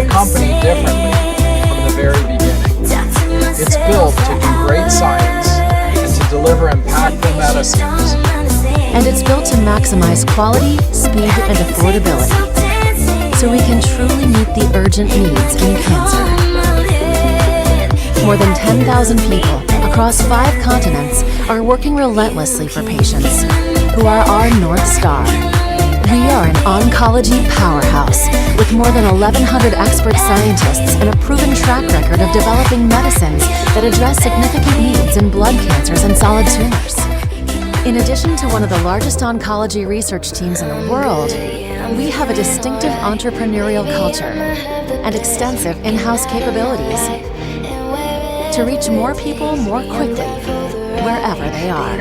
the company differently from the very beginning. It's built to do great science and to deliver impactful medicines. And it's built to maximize quality, speed, and affordability, so we can truly meet the urgent needs in cancer. More than 10,000 people across 5 continents are working relentlessly for patients, who are our North Star. We are an oncology powerhouse with more than 1,100 expert scientists and a proven track record of developing medicines that address significant needs in blood cancers and solid tumors. In addition to one of the largest oncology research teams in the world, we have a distinctive entrepreneurial culture and extensive in-house capabilities to reach more people more quickly, wherever they are.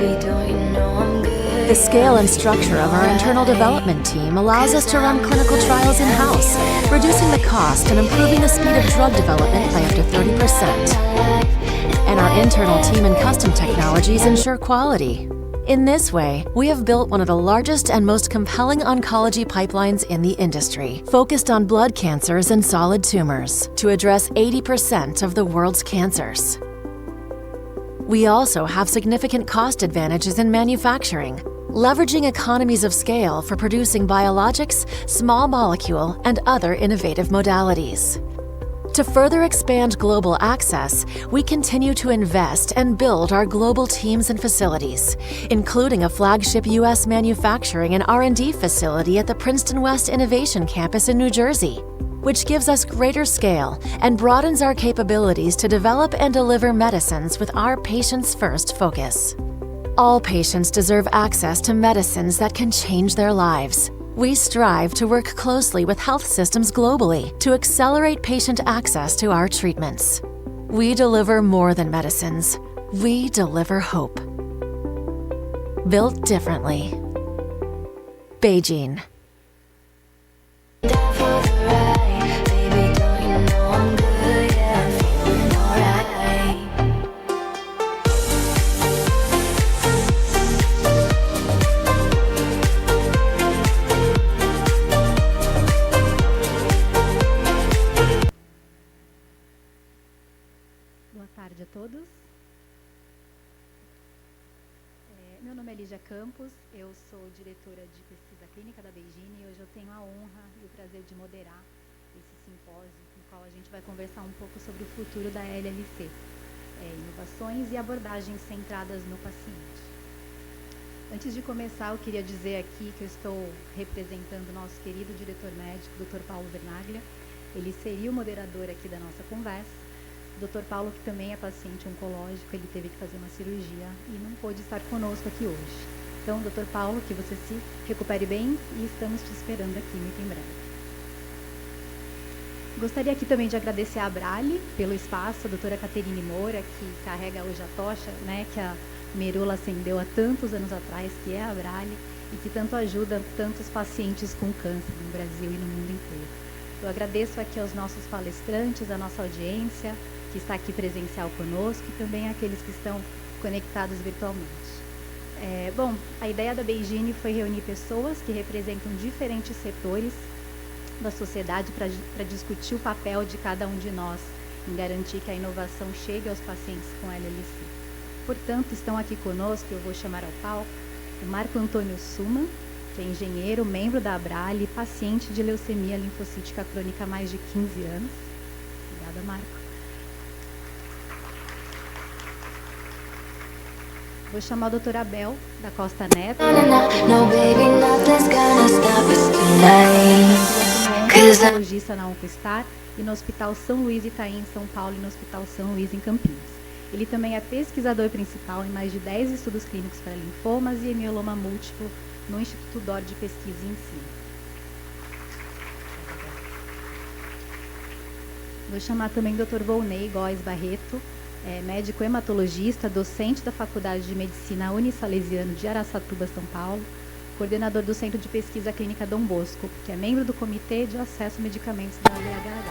The scale and structure of our internal development team allows us to run clinical trials in-house, reducing the cost and improving the speed of drug development by up to 30%. And our internal team and custom technologies ensure quality. In this way, we have built one of the largest and most compelling oncology pipelines in the industry, focused on blood cancers and solid tumors, to address 80% of the world's cancers. We also have significant cost advantages in manufacturing, leveraging economies of scale for producing biologics, small molecule, and other innovative modalities. To further expand global access, we continue to invest and build our global teams and facilities, including a flagship U.S. manufacturing and R&D facility at the Princeton West Innovation Campus in New Jersey, which gives us greater scale and broadens our capabilities to develop and deliver medicines with our patients-first focus. All patients deserve access to medicines that can change their lives. We strive to work closely with health systems globally to accelerate patient access to our treatments. We deliver more than medicines. We deliver hope. Built differently. BeiGene. Boa tarde a todos. Meu nome é Lígia Campos, eu sou diretora de pesquisa clínica da BeiGene e hoje eu tenho a honra e o prazer de moderar esse simpósio no qual a gente vai conversar um pouco sobre o futuro da LLC, inovações e abordagens centradas no paciente. Antes de começar, eu queria dizer aqui que eu estou representando o nosso querido diretor médico, Dr. Paulo Vernaglia. Ele seria o moderador aqui da nossa conversa. Dr. Paulo, que também é paciente oncológico, ele teve que fazer uma cirurgia e não pôde estar conosco aqui hoje. Então, Dr. Paulo, que você se recupere bem e estamos te esperando aqui muito em breve. Gostaria aqui também de agradecer a Abrale pelo espaço, a doutora Caterine Moura, que carrega hoje a tocha, né, que a Merula acendeu há tantos anos atrás, que é a Abrale, e que tanto ajuda tantos pacientes com câncer no Brasil e no mundo inteiro. Eu agradeço aqui aos nossos palestrantes, à nossa audiência, que está aqui presencial conosco, e também àqueles que estão conectados virtualmente. Bom, a ideia da BeiGene foi reunir pessoas que representam diferentes setores da sociedade para discutir o papel de cada um de nós em garantir que a inovação chegue aos pacientes com LLC. Portanto, estão aqui conosco, eu vou chamar ao palco, o Marco Antônio Suman, que é engenheiro, membro da Abrale, paciente de leucemia linfocítica crônica há mais de 15 anos. Obrigada, Marco. Vou chamar o Dr. Abel da Costa Neto, oncologista na Oncostar e no Hospital São Luís Itaim, em São Paulo, e no Hospital São Luís, em Campinas. Ele também é pesquisador principal em mais de 10 estudos clínicos para linfomas e mieloma múltiplo no Instituto DOR de Pesquisa e Ensino. Vou chamar também o Dr. Volney Góes Barreto, médico hematologista, docente da Faculdade de Medicina Unisalesiano de Araçatuba, São Paulo, coordenador do Centro de Pesquisa Clínica Dom Bosco, que é membro do Comitê de Acesso a Medicamentos da LHH.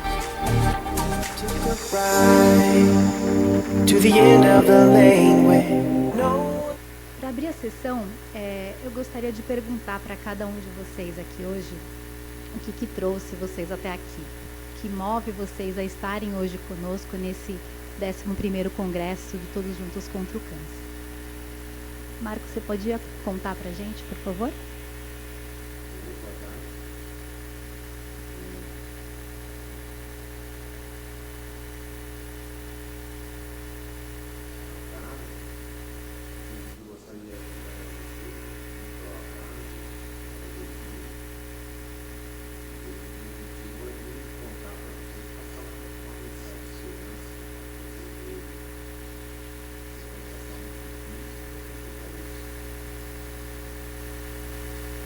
Para abrir a sessão, eu gostaria de perguntar para cada um de vocês aqui hoje o que trouxe vocês até aqui. O que move vocês a estarem hoje conosco nesse 11º Congresso de Todos Juntos contra o Câncer. Marco, você podia contar para a gente, por favor?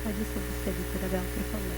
Pode ser você, doutora Bel, por favor.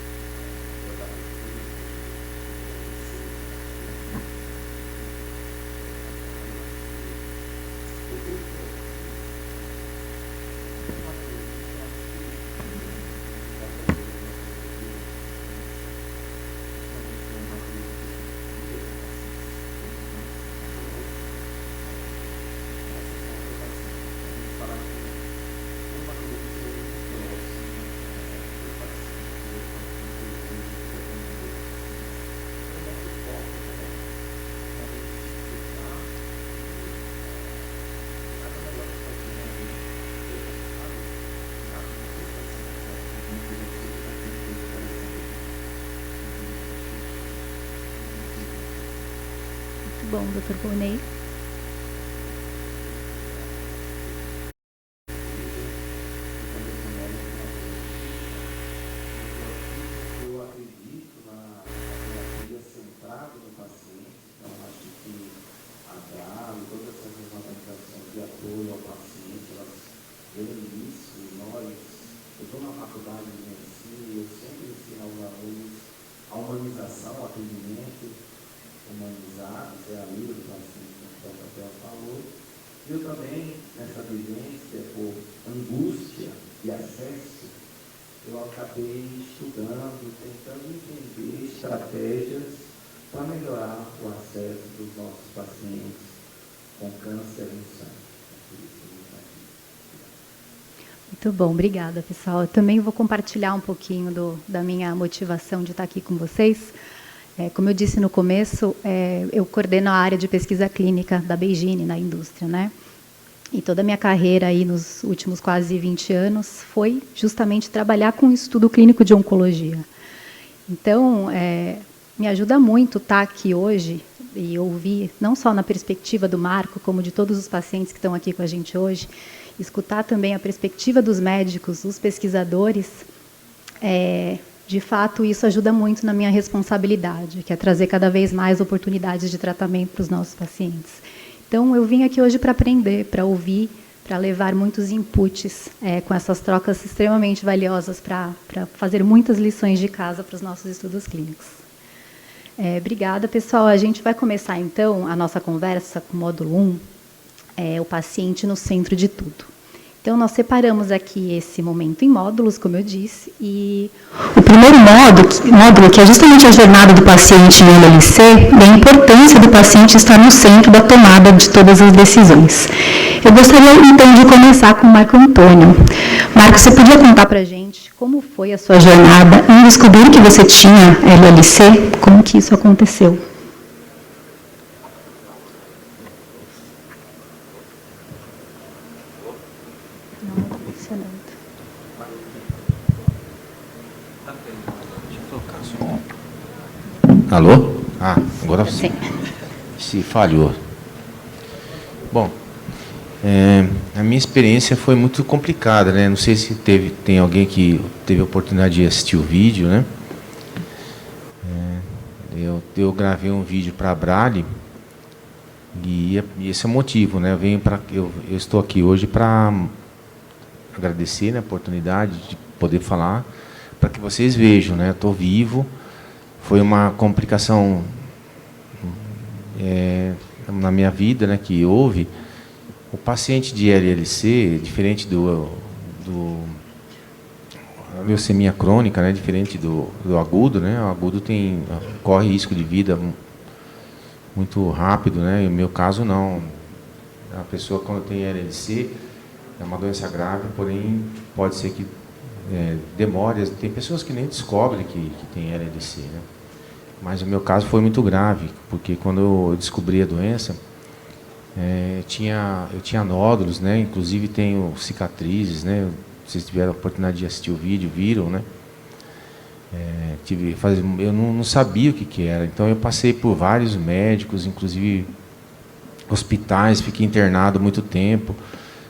Bom, doutor Volney. Eu acredito na terapia centrada no paciente, então acho que a DAO e todas essas organizações de apoio ao paciente, elas dão isso, e nós, eu estou na faculdade de medicina e eu sempre ensino aos alunos a humanização, o atendimento humanizado, é a lei do paciente, como o Rafael falou. Eu também, nessa vivência por angústia e acesso, eu acabei estudando, tentando entender estratégias para melhorar o acesso dos nossos pacientes com câncer no sangue. Muito bom, obrigada, pessoal. Eu também vou compartilhar um pouquinho da minha motivação de estar aqui com vocês. Como eu disse no começo, eu coordeno a área de pesquisa clínica da BeiGene na indústria, né? E toda a minha carreira aí nos últimos quase 20 anos foi justamente trabalhar com estudo clínico de oncologia. Então, me ajuda muito estar aqui hoje e ouvir, não só na perspectiva do Marco, como de todos os pacientes que estão aqui com a gente hoje, escutar também a perspectiva dos médicos, dos pesquisadores. De fato, isso ajuda muito na minha responsabilidade, que é trazer cada vez mais oportunidades de tratamento para os nossos pacientes. Então, eu vim aqui hoje para aprender, para ouvir, para levar muitos inputs com essas trocas extremamente valiosas para fazer muitas lições de casa para os nossos estudos clínicos. Obrigada, pessoal. A gente vai começar, então, a nossa conversa com o módulo 1, o paciente no centro de tudo. Então, nós separamos aqui esse momento em módulos, como eu disse, e o primeiro módulo, que é justamente a jornada do paciente em LLC, e a importância do paciente estar no centro da tomada de todas as decisões. Eu gostaria, então, de começar com o Marco Antônio. Marco, você podia contar para a gente como foi a sua jornada em descobrir que você tinha LLC? Como que isso aconteceu? Alô? Agora sim. Se falhou. Bom, a minha experiência foi muito complicada, né? Não sei se tem alguém que teve a oportunidade de assistir o vídeo, né? Eu gravei um vídeo para a Brale e esse é o motivo, né? Eu estou aqui hoje para agradecer, né, a oportunidade de poder falar, para que vocês vejam, né? Eu estou vivo. Foi uma complicação na minha vida, né, que houve. O paciente de LLC, diferente do leucemia crônica, né, diferente do agudo, né, o agudo corre risco de vida muito rápido, né, e no meu caso não. A pessoa, quando tem LLC, é uma doença grave, porém pode ser que demore. Tem pessoas que nem descobrem que tem LLC, né? Mas o meu caso foi muito grave, porque quando eu descobri a doença, eu tinha nódulos, né? Inclusive tenho cicatrizes, né? Vocês tiveram a oportunidade de assistir o vídeo, viram, né? Eu não sabia o que era, então eu passei por vários médicos, inclusive hospitais, fiquei internado muito tempo.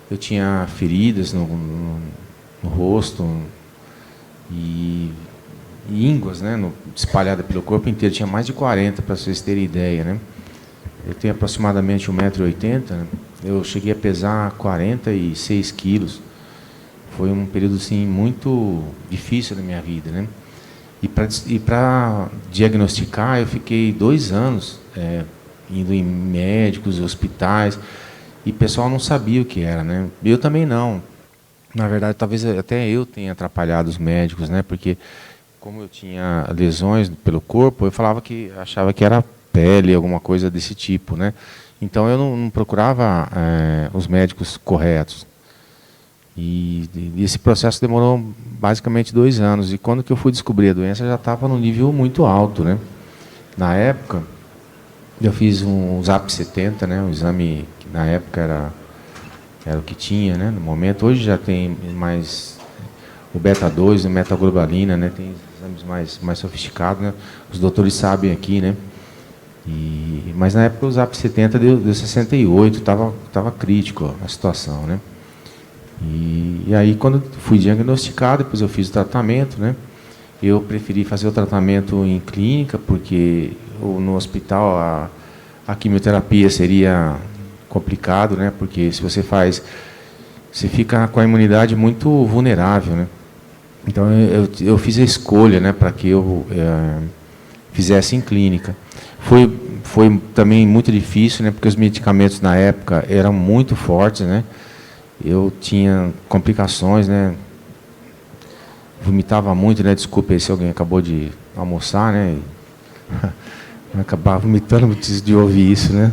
Eu tinha feridas no rosto e ínguas, né, espalhadas pelo corpo inteiro. Tinha mais de 40, para vocês terem ideia, né? Eu tenho aproximadamente 1,80 m, né? Eu cheguei a pesar 46 quilos. Foi um período assim, muito difícil da minha vida, né? E para diagnosticar, eu fiquei 2 anos indo em médicos, hospitais, e o pessoal não sabia o que era, né? Eu também não. Na verdade, talvez até eu tenha atrapalhado os médicos, né? Porque como eu tinha lesões pelo corpo, eu achava que era pele, alguma coisa desse tipo, né? Então eu não procurava os médicos corretos. E esse processo demorou basicamente 2 anos. E quando que eu fui descobrir a doença, já estava num nível muito alto, né? Na época, eu fiz um ZAP-70, né? Um exame que na época era o que tinha, né? No momento, hoje já tem mais o beta-2, o metaglobulina, né? Tem exames mais sofisticados, né? Os doutores sabem aqui, né? Mas na época o ZAP-70 deu 68, estava crítico a situação, né? E aí, quando fui diagnosticado, depois eu fiz o tratamento, né? Eu preferi fazer o tratamento em clínica, porque no hospital a quimioterapia seria complicado, né? Porque se você você fica com a imunidade muito vulnerável, né? Então eu fiz a escolha, né, para que eu fizesse em clínica. Foi também muito difícil, né? Porque os medicamentos na época eram muito fortes, né? Eu tinha complicações, né? Vomitava muito, né? Desculpa aí se alguém acabou de almoçar, né? Eu acabava vomitando, preciso de ouvir isso, né?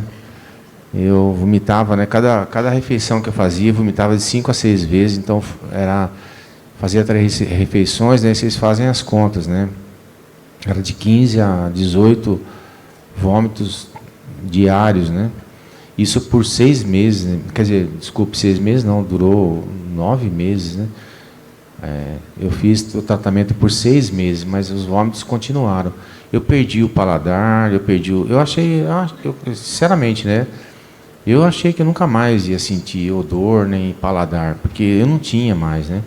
Eu vomitava, né? Cada refeição que eu fazia, eu vomitava de 5 a 6 vezes. Então fazia 3 refeições, né? Vocês fazem as contas, né? Era de 15 a 18 vômitos diários, né? Isso por 6 meses, né? Quer dizer, desculpe, 6 meses não, durou 9 meses, né? Eu fiz o tratamento por 6 meses, mas os vômitos continuaram. Eu perdi o paladar, sinceramente, né? Eu achei que eu nunca mais ia sentir odor nem paladar, porque eu não tinha mais, né?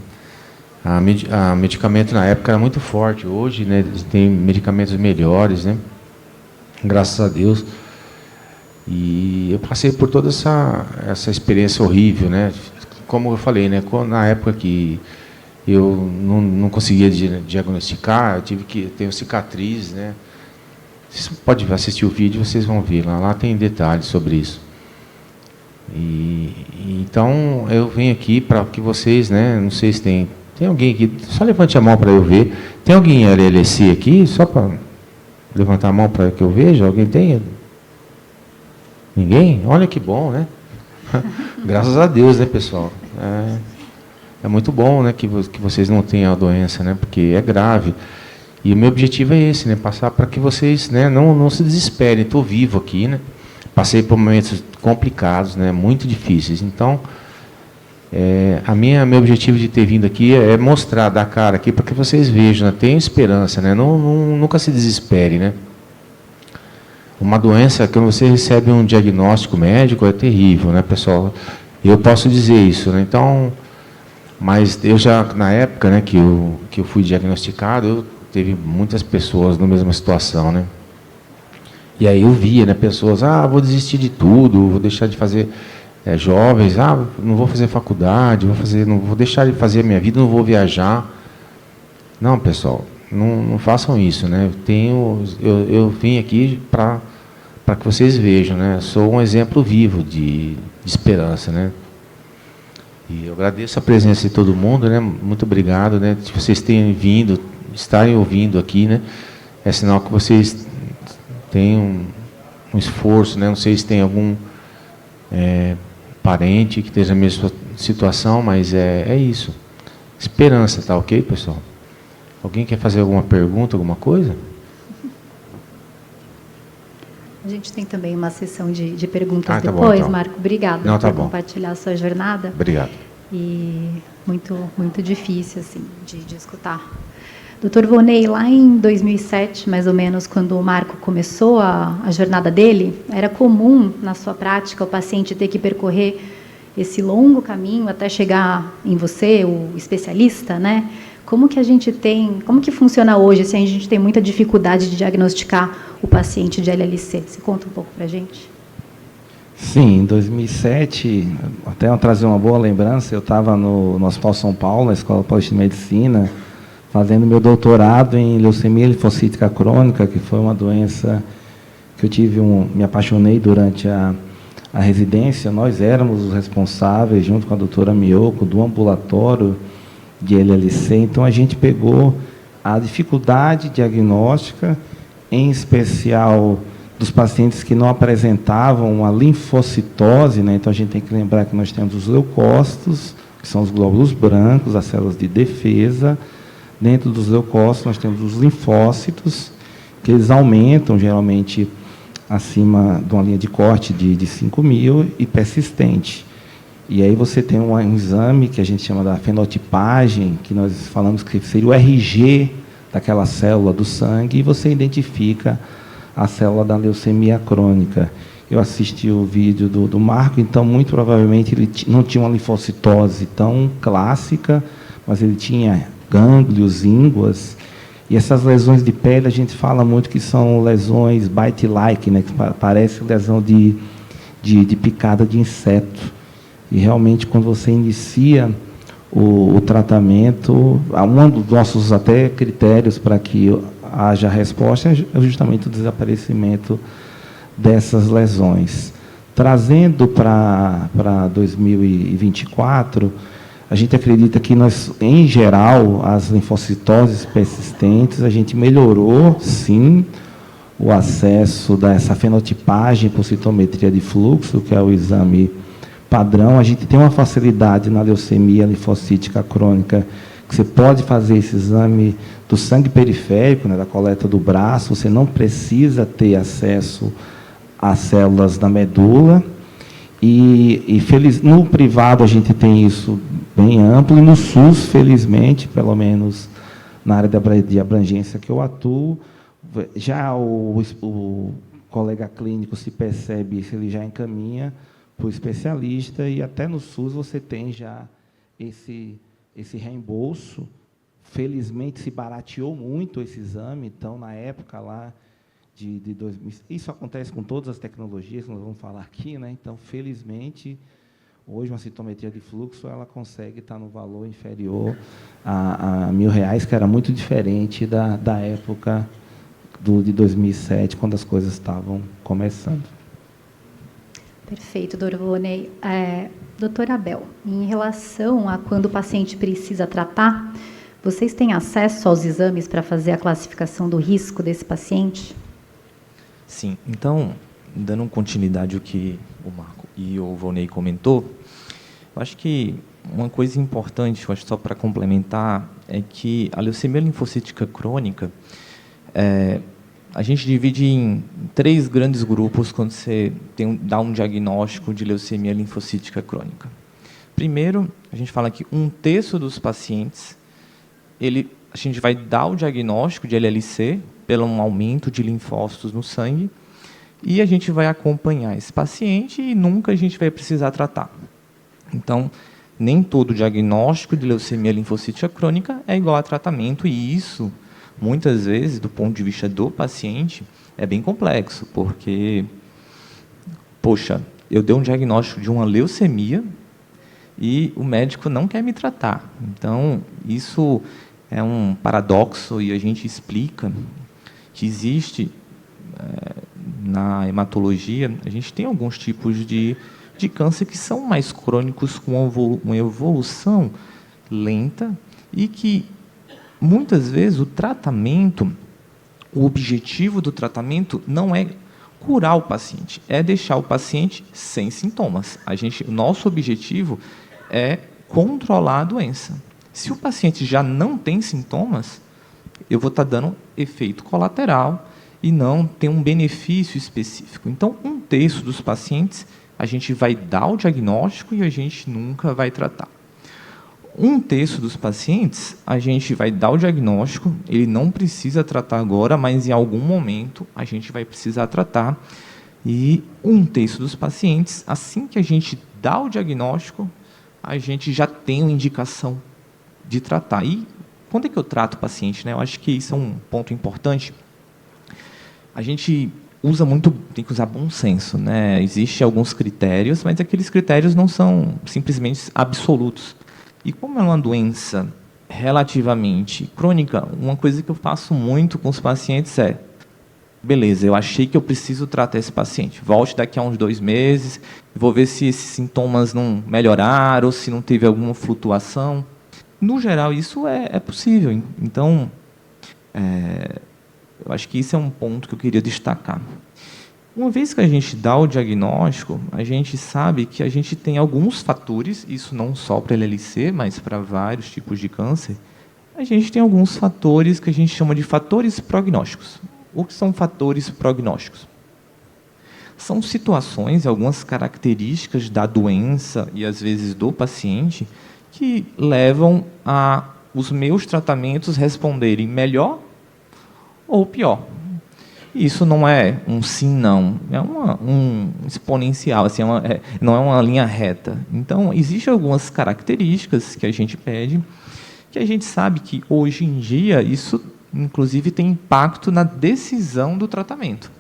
A medicamento na época era muito forte. Hoje, né, tem medicamentos melhores, né? Graças a Deus. E eu passei por toda essa experiência horrível, né? Como eu falei, né? Na época que eu não conseguia diagnosticar, eu tive que ter cicatriz, né? Vocês podem assistir o vídeo, vocês vão ver lá tem detalhes sobre isso. Então eu venho aqui para que vocês, né? Não sei se tem alguém aqui. Só levante a mão para eu ver. Tem alguém em LLC aqui? Só para levantar a mão para que eu veja. Alguém tem? Ninguém? Olha que bom, né? Graças a Deus, né, pessoal? É muito bom, né, que vocês não tenham a doença, né? Porque é grave. E o meu objetivo é esse, né? Passar para que vocês, né, não se desesperem. Estou vivo aqui, né? Passei por momentos complicados, né? Muito difíceis. Então, meu objetivo de ter vindo aqui é mostrar, dar cara aqui, para que vocês vejam, né? Tenham esperança, né? Nunca se desespere, né? Uma doença, quando você recebe um diagnóstico médico, é terrível, né, pessoal? Eu posso dizer isso, né? Então, mas eu já, na época, né, que eu fui diagnosticado, teve muitas pessoas na mesma situação, né? E aí eu via, né, pessoas, vou desistir de tudo, vou deixar de fazer, jovens, não vou fazer faculdade, não vou deixar de fazer a minha vida, não vou viajar. Não, pessoal, não façam isso, né? Eu vim aqui para que vocês vejam, né? Sou um exemplo vivo de esperança, né? E eu agradeço a presença de todo mundo, né? Muito obrigado, né? Se vocês tenham vindo, estarem ouvindo aqui, né? É sinal que vocês têm um esforço, né? Não sei se tem algum parente que esteja na mesma situação, mas é isso. Esperança, tá ok, pessoal? Alguém quer fazer alguma pergunta, alguma coisa? A gente tem também uma sessão de perguntas Tá bom, depois, então. Marco. Obrigada Não, tá por bom. compartilhar a sua jornada. Obrigado. E muito difícil assim de escutar. Dr. Volney, lá em 2007, mais ou menos, quando o Marco começou a jornada dele, era comum, na sua prática, o paciente ter que percorrer esse longo caminho até chegar em você, o especialista, né? Como que funciona hoje, se a gente tem muita dificuldade de diagnosticar o paciente de LLC? Você conta um pouco para a gente? Sim, em 2007, até trazer uma boa lembrança, eu estava no Hospital São Paulo, na Escola Paulista de Medicina, fazendo meu doutorado em leucemia linfocítica crônica, que foi uma doença que eu me apaixonei durante a residência. Nós éramos os responsáveis, junto com a doutora Miyoko, do ambulatório de LLC. Então, a gente pegou a dificuldade diagnóstica, em especial dos pacientes que não apresentavam uma linfocitose, né? Então, a gente tem que lembrar que nós temos os leucócitos, que são os glóbulos brancos, as células de defesa. Dentro dos leucócitos, nós temos os linfócitos, que eles aumentam, geralmente, acima de uma linha de corte de 5.000 e persistente. E aí você tem um exame que a gente chama da fenotipagem, que nós falamos que seria o RG daquela célula do sangue, e você identifica a célula da leucemia crônica. Eu assisti o vídeo do Marco, então, muito provavelmente, ele não tinha uma linfocitose tão clássica, mas ele tinha gânglios, ínguas, e essas lesões de pele, a gente fala muito que são lesões bite-like, né, que parece lesão de picada de inseto. E, realmente, quando você inicia o tratamento, um dos nossos até critérios para que haja resposta é justamente o desaparecimento dessas lesões. Trazendo para 2024, a gente acredita que nós, em geral, as linfocitoses persistentes, a gente melhorou, sim, o acesso dessa fenotipagem por citometria de fluxo, que é o exame padrão. A gente tem uma facilidade na leucemia linfocítica crônica, que você pode fazer esse exame do sangue periférico, né, da coleta do braço, você não precisa ter acesso às células da medula. No privado a gente tem isso bem amplo, e no SUS, felizmente, pelo menos na área de abrangência que eu atuo, já o colega clínico se percebe se ele já encaminha para o especialista, e até no SUS você tem já esse reembolso. Felizmente se barateou muito esse exame, então, na época lá de 2000, isso acontece com todas as tecnologias que nós vamos falar aqui, né? Então, felizmente, hoje uma citometria de fluxo ela consegue estar no valor inferior a R$1.000, que era muito diferente da época de 2007, quando as coisas estavam começando. Perfeito, Dr. Volney. Doutora Abel, em relação a quando o paciente precisa tratar, vocês têm acesso aos exames para fazer a classificação do risco desse paciente? Sim. Então, dando continuidade ao que o Marco e o Volney comentou, eu acho que uma coisa importante, eu acho só para complementar, é que a leucemia linfocítica crônica, a gente divide em 3 grandes grupos quando você dá um diagnóstico de leucemia linfocítica crônica. Primeiro, a gente fala que 1/3 dos pacientes, a gente vai dar o diagnóstico de LLC pelo um aumento de linfócitos no sangue, e a gente vai acompanhar esse paciente e nunca a gente vai precisar tratar. Então, nem todo diagnóstico de leucemia linfocítica crônica é igual a tratamento, e isso, muitas vezes, do ponto de vista do paciente, é bem complexo, porque, poxa, eu dei um diagnóstico de uma leucemia e o médico não quer me tratar. Então, isso é um paradoxo, e a gente explica que existe, na hematologia, a gente tem alguns tipos de câncer que são mais crônicos, com uma evolução lenta, e que, muitas vezes, o objetivo do tratamento não é curar o paciente, é deixar o paciente sem sintomas. O nosso objetivo é controlar a doença. Se o paciente já não tem sintomas, eu vou estar dando efeito colateral, e não tem um benefício específico. Então, 1/3 dos pacientes a gente vai dar o diagnóstico e a gente nunca vai tratar. 1/3 dos pacientes a gente vai dar o diagnóstico, ele não precisa tratar agora, mas em algum momento a gente vai precisar tratar. E 1/3 dos pacientes, assim que a gente dá o diagnóstico, a gente já tem uma indicação de tratar. E quando é que eu trato o paciente, né? Eu acho que isso é um ponto importante. A gente usa muito, tem que usar bom senso, né? Existem alguns critérios, mas aqueles critérios não são simplesmente absolutos. E como é uma doença relativamente crônica, uma coisa que eu faço muito com os pacientes é: beleza, eu achei que eu preciso tratar esse paciente. Volte daqui a uns 2 meses, vou ver se esses sintomas não melhoraram, ou se não teve alguma flutuação. No geral, isso é possível. Então, eu acho que isso é um ponto que eu queria destacar. Uma vez que a gente dá o diagnóstico, a gente sabe que a gente tem alguns fatores, isso não só para LLC, mas para vários tipos de câncer, a gente tem alguns fatores que a gente chama de fatores prognósticos. O que são fatores prognósticos? São situações, algumas características da doença e, às vezes, do paciente que levam a os meus tratamentos responderem melhor ou pior. Isso não é um sim, não. É um exponencial, assim, não é uma linha reta. Então, existem algumas características que a gente pede, que a gente sabe que, hoje em dia, isso, inclusive, tem impacto na decisão do tratamento.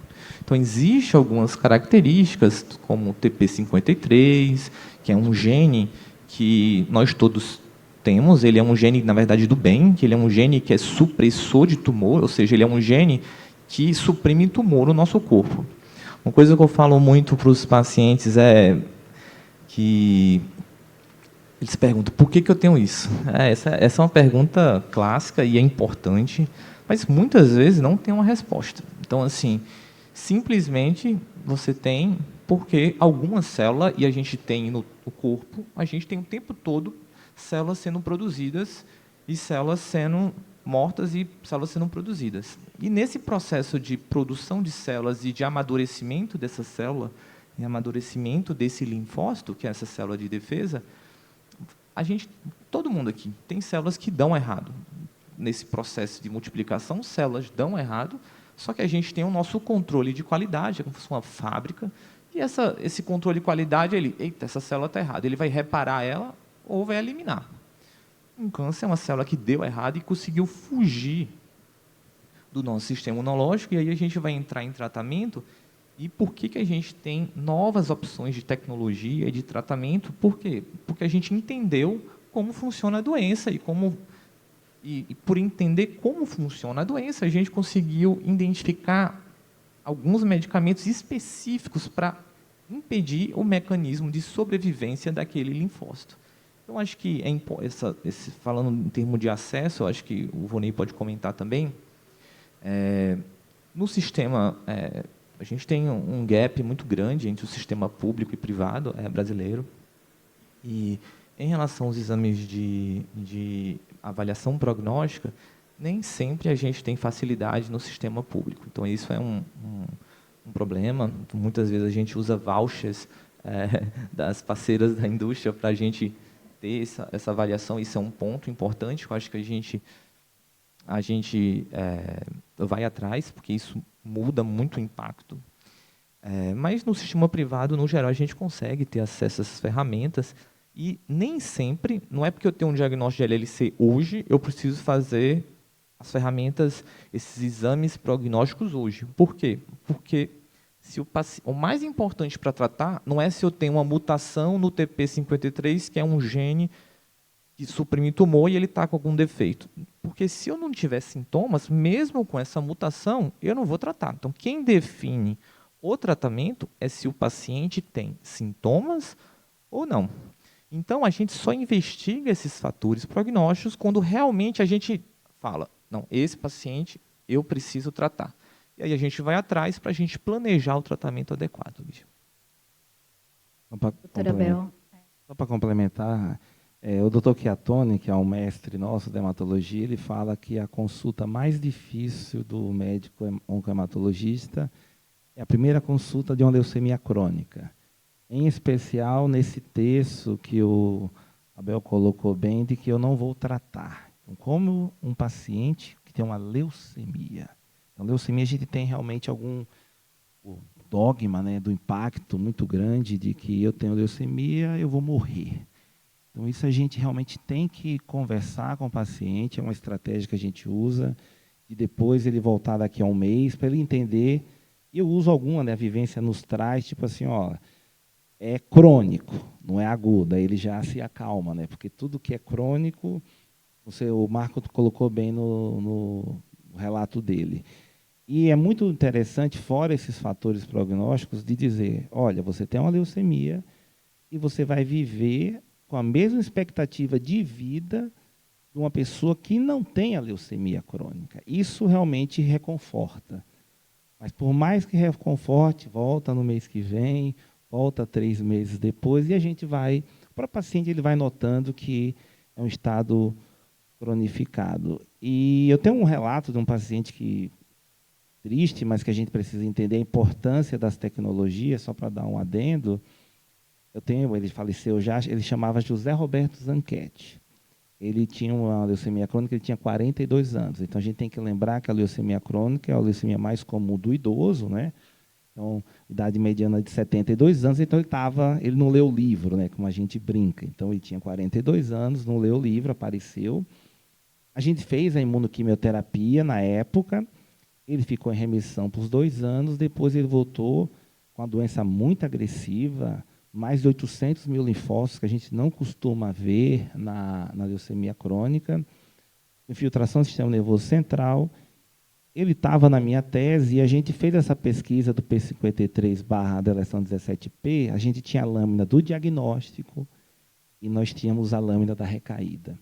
Então, existem algumas características, como o TP53, que é um gene que nós todos temos. Ele é um gene, na verdade, do bem, que ele é um gene que é supressor de tumor, ou seja, ele é um gene que suprime tumor no nosso corpo. Uma coisa que eu falo muito para os pacientes é que eles perguntam: por que eu tenho isso? Essa é uma pergunta clássica e é importante, mas muitas vezes não tem uma resposta. Então, assim, simplesmente você tem porque alguma célula, e a gente tem no corpo, a gente tem o tempo todo células sendo produzidas e células sendo mortas e células sendo produzidas. E nesse processo de produção de células e de amadurecimento dessa célula, e amadurecimento desse linfócito, que é essa célula de defesa, todo mundo aqui tem células que dão errado. Nesse processo de multiplicação, células dão errado, só que a gente tem o nosso controle de qualidade, é como se fosse uma fábrica, e esse controle de qualidade, eita, essa célula está errada, ele vai reparar ela ou vai eliminar. Um câncer é uma célula que deu errado e conseguiu fugir do nosso sistema imunológico, e aí a gente vai entrar em tratamento. E por que a gente tem novas opções de tecnologia e de tratamento? Por quê? Porque a gente entendeu como funciona a doença e por entender como funciona a doença, a gente conseguiu identificar alguns medicamentos específicos para impedir o mecanismo de sobrevivência daquele linfócito. Eu acho que, falando em termos de acesso, eu acho que o Vonei pode comentar também, no sistema, a gente tem um gap muito grande entre o sistema público e privado brasileiro, e em relação aos exames de avaliação prognóstica, nem sempre a gente tem facilidade no sistema público. Então, isso é um problema. Muitas vezes a gente usa vouchers das parceiras da indústria para a gente ter essa avaliação. Isso é um ponto importante, eu acho que a gente vai atrás, porque isso muda muito o impacto. Mas no sistema privado, no geral, a gente consegue ter acesso a essas ferramentas, e nem sempre, não é porque eu tenho um diagnóstico de LLC hoje, eu preciso fazer as ferramentas, esses exames prognósticos hoje. Por quê? Porque o mais importante para tratar não é se eu tenho uma mutação no TP53, que é um gene que suprime tumor, e ele está com algum defeito. Porque se eu não tiver sintomas, mesmo com essa mutação, eu não vou tratar. Então, quem define o tratamento é se o paciente tem sintomas ou não. Então, a gente só investiga esses fatores prognósticos quando realmente a gente fala: não, esse paciente eu preciso tratar. E aí a gente vai atrás para a gente planejar o tratamento adequado. Doutora Bel. Só para complementar, O Dr. Chiattoni, que é um mestre nosso de hematologia, ele fala que a consulta mais difícil do médico oncohematologista é a primeira consulta de uma leucemia crônica. Em especial nesse texto que o Abel colocou bem, de que eu não vou tratar. Então, como um paciente que tem uma leucemia. Então, leucemia a gente tem realmente algum dogma, né, do impacto muito grande de que eu tenho leucemia, eu vou morrer. Então, isso a gente realmente tem que conversar com o paciente, é uma estratégia que a gente usa, e depois ele voltar daqui a um mês, para ele entender. E eu uso alguma, né, a vivência nos traz, tipo assim, ó, é crônico, não é agudo, aí ele já se acalma, né, porque tudo que é crônico, o Marco colocou bem no relato dele. E é muito interessante, fora esses fatores prognósticos, de dizer, olha, você tem uma leucemia e você vai viver com a mesma expectativa de vida de uma pessoa que não tem a leucemia crônica. Isso realmente reconforta. Mas por mais que reconforte, volta no mês que vem, volta 3 meses depois, e a gente vai, o próprio paciente ele vai notando que é um estado cronificado. E eu tenho um relato de um paciente que triste, mas que a gente precisa entender a importância das tecnologias, só para dar um adendo. Ele faleceu já, ele chamava José Roberto Zanchetti. Ele tinha uma leucemia crônica, ele tinha 42 anos. Então, a gente tem que lembrar que a leucemia crônica é a leucemia mais comum do idoso, né? Então, idade mediana de 72 anos, então ele não leu o livro, né, como a gente brinca. Então, ele tinha 42 anos, não leu o livro, apareceu. A gente fez a imunoquimioterapia na época, ele ficou em remissão por 2 anos, depois ele voltou com a doença muito agressiva, mais de 800 mil linfócitos, que a gente não costuma ver na leucemia crônica, infiltração do sistema nervoso central. Ele estava na minha tese e a gente fez essa pesquisa do P53/deleção 17P, a gente tinha a lâmina do diagnóstico e nós tínhamos a lâmina da recaída.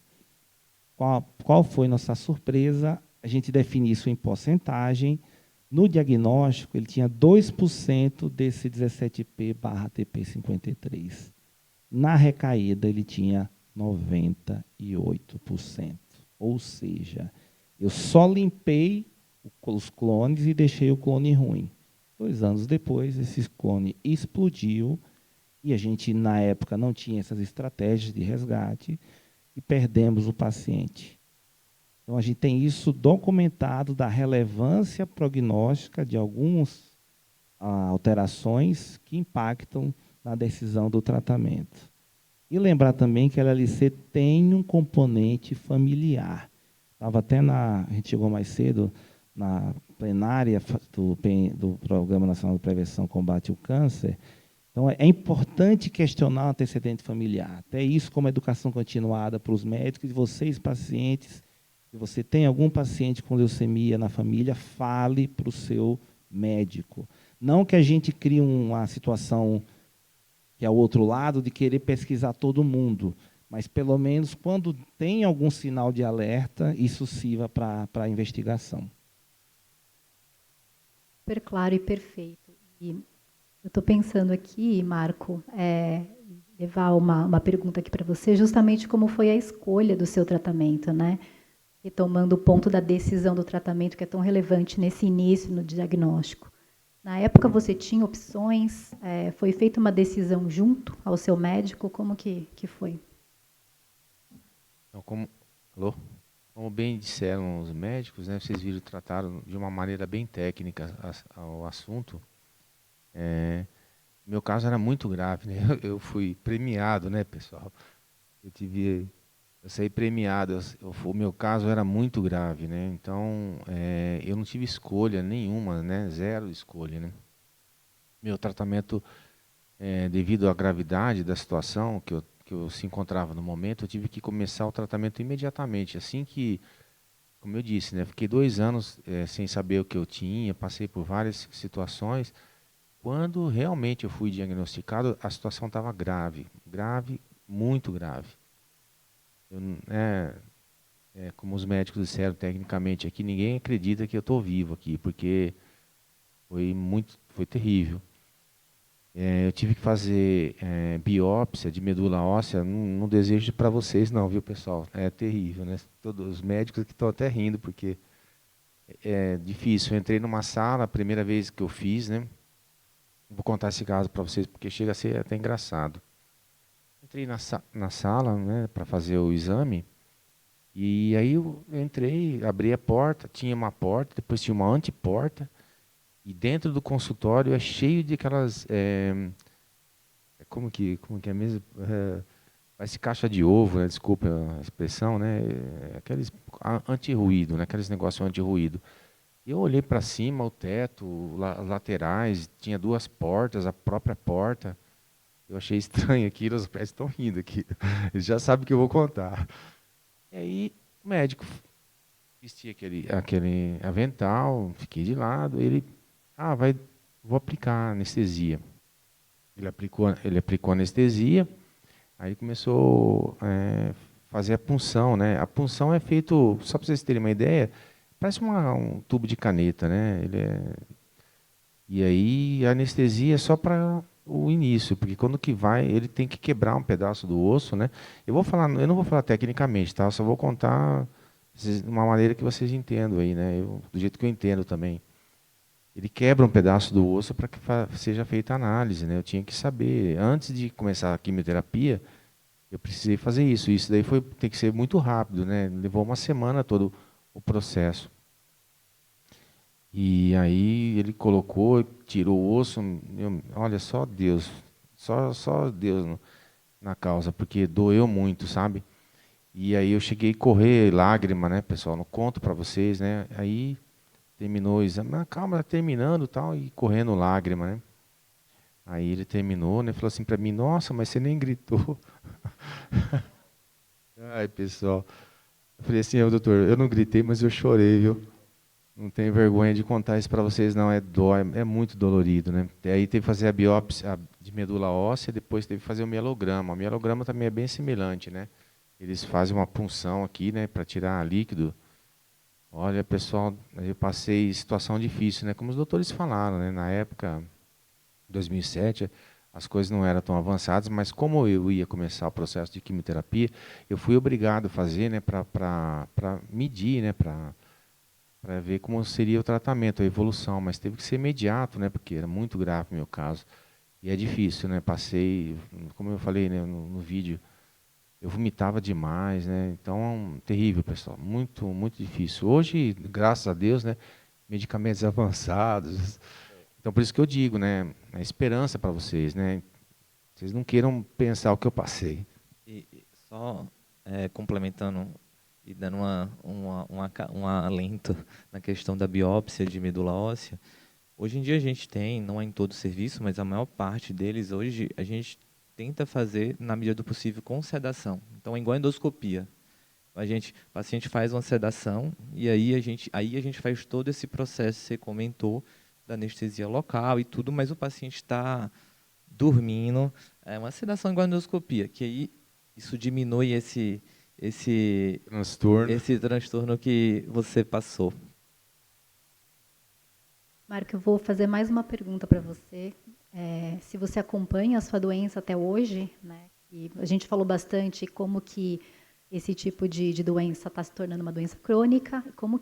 Qual foi nossa surpresa? A gente define isso em porcentagem. No diagnóstico, ele tinha 2% desse 17P/TP53. Na recaída, ele tinha 98%. Ou seja, eu só limpei os clones e deixei o clone ruim. 2 anos depois, esse clone explodiu e a gente, na época, não tinha essas estratégias de resgate e perdemos o paciente. Então, a gente tem isso documentado da relevância prognóstica de algumas alterações que impactam na decisão do tratamento. E lembrar também que a LLC tem um componente familiar. A gente chegou mais cedo na plenária do Programa Nacional de Prevenção e Combate ao Câncer. Então, é importante questionar o antecedente familiar. Até isso, como educação continuada para os médicos e vocês, pacientes. Se você tem algum paciente com leucemia na família, fale para o seu médico. Não que a gente crie uma situação que é o outro lado de querer pesquisar todo mundo, mas pelo menos quando tem algum sinal de alerta, isso sirva para a investigação. Super claro e perfeito. E eu estou pensando aqui, Marco, levar uma pergunta aqui para você, justamente como foi a escolha do seu tratamento, né? Retomando o ponto da decisão do tratamento, que é tão relevante nesse início, no diagnóstico. Na época, você tinha opções? Foi feita uma decisão junto ao seu médico? Como que foi? Então, como bem disseram os médicos, né, vocês viram, trataram de uma maneira bem técnica o assunto. Meu caso era muito grave, né? Eu fui premiado, né, pessoal? Eu saí premiado. O meu caso era muito grave, né? Então, eu não tive escolha nenhuma, né? Zero escolha, né? Meu tratamento, devido à gravidade da situação que eu se encontrava no momento, eu tive que começar o tratamento imediatamente. Assim que, como eu disse, né? Fiquei 2 anos sem saber o que eu tinha, passei por várias situações. Quando realmente eu fui diagnosticado, a situação estava grave, muito grave. Como os médicos disseram tecnicamente aqui, ninguém acredita que eu estou vivo aqui, porque foi terrível. Eu tive que fazer biópsia de medula óssea. Não desejo para vocês não, viu, pessoal? É terrível, né? Todos os médicos que estão até rindo, porque é difícil. Eu entrei numa sala, a primeira vez que eu fiz, né? Vou contar esse caso para vocês, porque chega a ser até engraçado. Entrei na sala, né, para fazer o exame, e aí eu entrei, abri a porta, tinha uma porta, depois tinha uma anteporta, e dentro do consultório é cheio de aquelas... como que é mesmo? Parece caixa de ovo, né? Desculpa a expressão, né? Aqueles anti-ruído, né? Aqueles negócios anti-ruído. E eu olhei para cima, o teto, laterais, tinha duas portas, a própria porta. Eu achei estranho aquilo, os pés estão rindo aqui. Eles já sabem o que eu vou contar. E aí o médico vestia aquele avental, fiquei de lado, ele, vou aplicar anestesia. Ele aplicou anestesia, aí começou a fazer a punção, né? A punção é feito, só para vocês terem uma ideia, parece um tubo de caneta, né? E aí a anestesia é só para o início, porque quando que vai, ele tem que quebrar um pedaço do osso, né? Eu não vou falar tecnicamente, tá? Eu só vou contar de uma maneira que vocês entendam aí, né? Do jeito que eu entendo também. Ele quebra um pedaço do osso para que seja feita a análise, né? Eu tinha que saber, antes de começar a quimioterapia, eu precisei fazer isso. Isso daí tem que ser muito rápido, né? Levou uma semana todo o processo. E aí ele colocou, tirou o osso, olha, só Deus, só Deus na causa, porque doeu muito, sabe? E aí eu cheguei a correr lágrima, né, pessoal? Não conto para vocês, né? Aí terminou o exame, calma, tá terminando, tal, e correndo lágrima, né? Aí ele terminou, né? Falou assim para mim, nossa, mas você nem gritou. Ai, pessoal. Eu falei assim, doutor, eu não gritei, mas eu chorei, viu? Não tenho vergonha de contar isso para vocês, não. É muito dolorido, né? Aí teve que fazer a biópsia de medula óssea, depois teve que fazer o mielograma. O mielograma também é bem semelhante, né? Eles fazem uma punção aqui, né, para tirar líquido. Olha, pessoal, eu passei situação difícil, né? Como os doutores falaram, né? Na época, 2007, as coisas não eram tão avançadas, mas como eu ia começar o processo de quimioterapia, eu fui obrigado a fazer, né, para medir, né, para ver como seria o tratamento, a evolução, mas teve que ser imediato, né, porque era muito grave o meu caso. E é difícil, né? Passei, como eu falei, né, no vídeo, eu vomitava demais, né? Então, terrível, pessoal, muito, muito difícil. Hoje, graças a Deus, né, medicamentos avançados. Então, por isso que eu digo, né, a esperança para vocês, né? Vocês não queiram pensar o que eu passei. E só complementando e dando um alento na questão da biópsia de medula óssea, hoje em dia a gente tem, não é em todo o serviço, mas a maior parte deles hoje a gente tenta fazer na medida do possível com sedação. Então é igual a endoscopia. O paciente faz uma sedação e aí a gente faz todo esse processo que você comentou da anestesia local e tudo, mas o paciente está dormindo. É uma sedação igual a endoscopia, que aí isso diminui esse transtorno que você passou. Marco, eu vou fazer mais uma pergunta para você. Se você acompanha a sua doença até hoje, né? E a gente falou bastante como que esse tipo de doença está se tornando uma doença crônica, como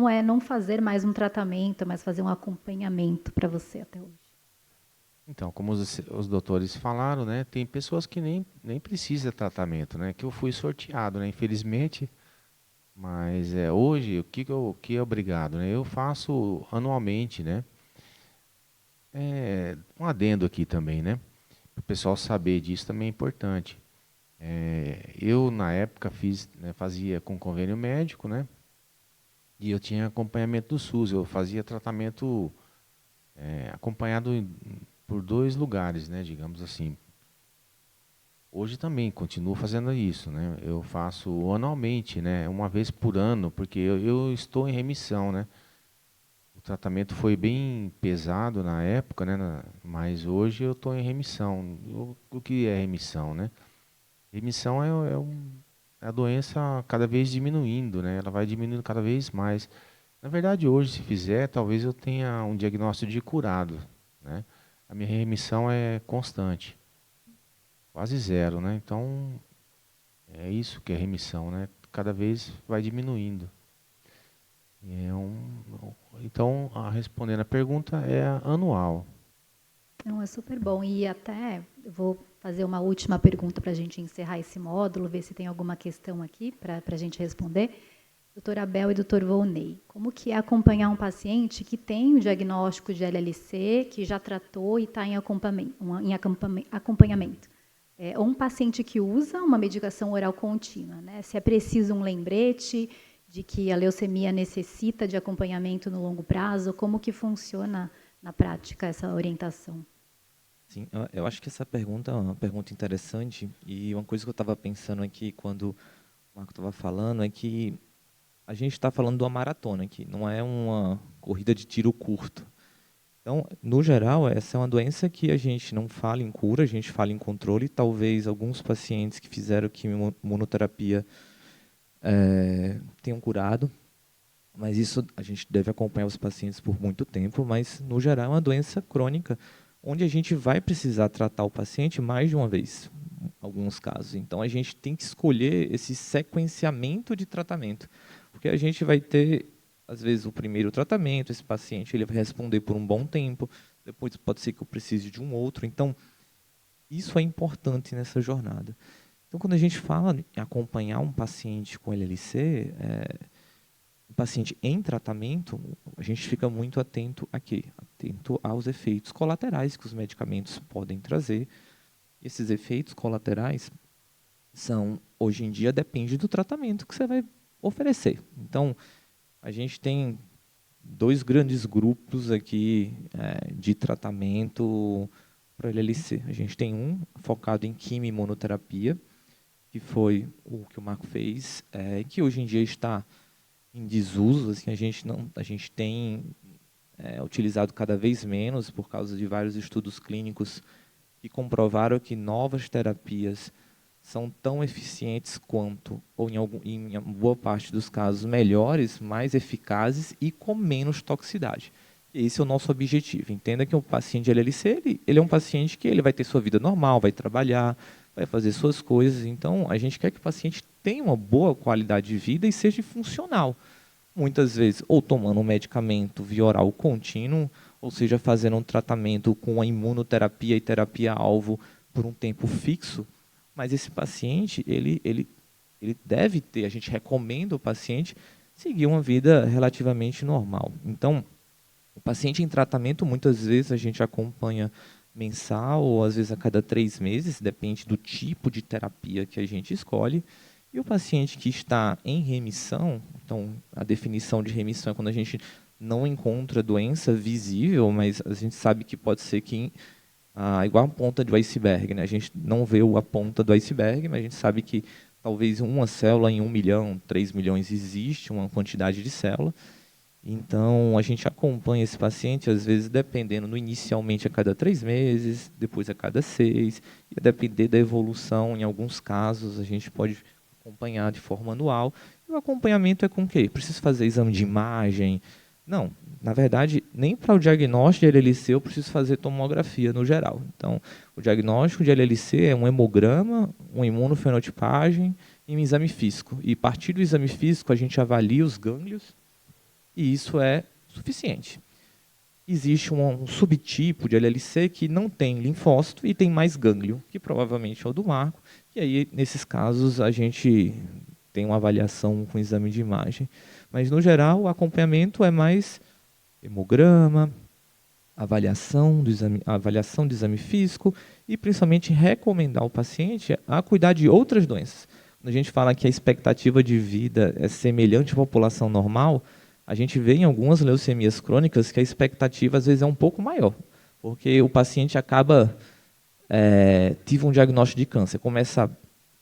é não fazer mais um tratamento, mas fazer um acompanhamento para você até hoje. Então, como os doutores falaram, né, tem pessoas que nem precisam de tratamento, né, que eu fui sorteado, né, infelizmente, mas hoje, o que é obrigado, né, eu faço anualmente, né, um adendo aqui também, né, para o pessoal saber disso também é importante. Eu, na época, fazia com convênio médico, né, e eu tinha acompanhamento do SUS, eu fazia tratamento acompanhado por 2 lugares, né, digamos assim. Hoje também continuo fazendo isso, né? Eu faço anualmente, né, uma vez por ano, porque eu estou em remissão, né? O tratamento foi bem pesado na época, né, mas hoje eu estou em remissão. O que é remissão, né? Remissão é a doença cada vez diminuindo, né? Ela vai diminuindo cada vez mais. Na verdade, hoje, se fizer, talvez eu tenha um diagnóstico de curado, né? a minha remissão é constante, quase zero, né? Então, é isso que é remissão, né? Cada vez vai diminuindo. Então, respondendo a pergunta, é anual. Não, é super bom. E até eu vou fazer uma última pergunta para a gente encerrar esse módulo, ver se tem alguma questão aqui para a gente responder. Doutora Abel e doutor Volney, como que é acompanhar um paciente que tem o diagnóstico de LLC, que já tratou e está em acompanhamento? Ou um paciente que usa uma medicação oral contínua, né? Se é preciso um lembrete de que a leucemia necessita de acompanhamento no longo prazo, como que funciona na prática essa orientação? Sim, eu acho que essa pergunta é uma pergunta interessante, e uma coisa que eu estava pensando aqui quando o Marco estava falando é que a gente está falando de uma maratona aqui, não é uma corrida de tiro curto. Então, no geral, essa é uma doença que a gente não fala em cura, a gente fala em controle. Talvez alguns pacientes que fizeram quimioterapia tenham curado, mas isso a gente deve acompanhar os pacientes por muito tempo, mas no geral é uma doença crônica, onde a gente vai precisar tratar o paciente mais de uma vez, em alguns casos. Então a gente tem que escolher esse sequenciamento de tratamento, porque a gente vai ter, às vezes, o primeiro tratamento, esse paciente ele vai responder por um bom tempo, depois pode ser que eu precise de um outro. Então, isso é importante nessa jornada. Então, quando a gente fala em acompanhar um paciente com LLC, um paciente em tratamento, a gente fica muito atento a quê? Atento aos efeitos colaterais que os medicamentos podem trazer. Esses efeitos colaterais hoje em dia, depende do tratamento que você vai oferecer. Então, a gente tem 2 grandes grupos aqui de tratamento para LLC. A gente tem um focado em quimio-imunoterapia, que foi o que o Marco fez, que hoje em dia está em desuso. Assim, a gente tem utilizado cada vez menos por causa de vários estudos clínicos que comprovaram que novas terapias são tão eficientes quanto, ou em boa parte dos casos, melhores, mais eficazes e com menos toxicidade. E esse é o nosso objetivo. Entenda que o paciente de LLC, ele é um paciente que ele vai ter sua vida normal, vai trabalhar, vai fazer suas coisas. Então, a gente quer que o paciente tenha uma boa qualidade de vida e seja funcional. Muitas vezes, ou tomando um medicamento via oral contínuo, ou seja, fazendo um tratamento com a imunoterapia e terapia-alvo por um tempo fixo. Mas esse paciente, ele deve ter, a gente recomenda o paciente seguir uma vida relativamente normal. Então, o paciente em tratamento, muitas vezes a gente acompanha mensal ou às vezes a cada 3 meses, depende do tipo de terapia que a gente escolhe. E o paciente que está em remissão, então a definição de remissão é quando a gente não encontra doença visível, mas a gente sabe que pode ser que igual a ponta do iceberg, né? A gente não vê a ponta do iceberg, mas a gente sabe que talvez uma célula em 1 milhão, 3 milhões existe uma quantidade de célula. Então, a gente acompanha esse paciente, às vezes, dependendo, inicialmente a cada 3 meses, depois a cada 6, e a depender da evolução, em alguns casos, a gente pode acompanhar de forma anual. E o acompanhamento é com o quê? Preciso fazer exame de imagem? Não, na verdade, nem para o diagnóstico de LLC eu preciso fazer tomografia no geral. Então, o diagnóstico de LLC é um hemograma, uma imunofenotipagem e um exame físico. E a partir do exame físico, a gente avalia os gânglios e isso é suficiente. Existe um subtipo de LLC que não tem linfócito e tem mais gânglio, que provavelmente é o do Marco. E aí, nesses casos, a gente tem uma avaliação com exame de imagem. Mas, no geral, o acompanhamento é mais hemograma, avaliação do exame físico e, principalmente, recomendar o paciente a cuidar de outras doenças. Quando a gente fala que a expectativa de vida é semelhante à população normal, a gente vê em algumas leucemias crônicas que a expectativa, às vezes, é um pouco maior, porque o paciente acaba, tive um diagnóstico de câncer, começa a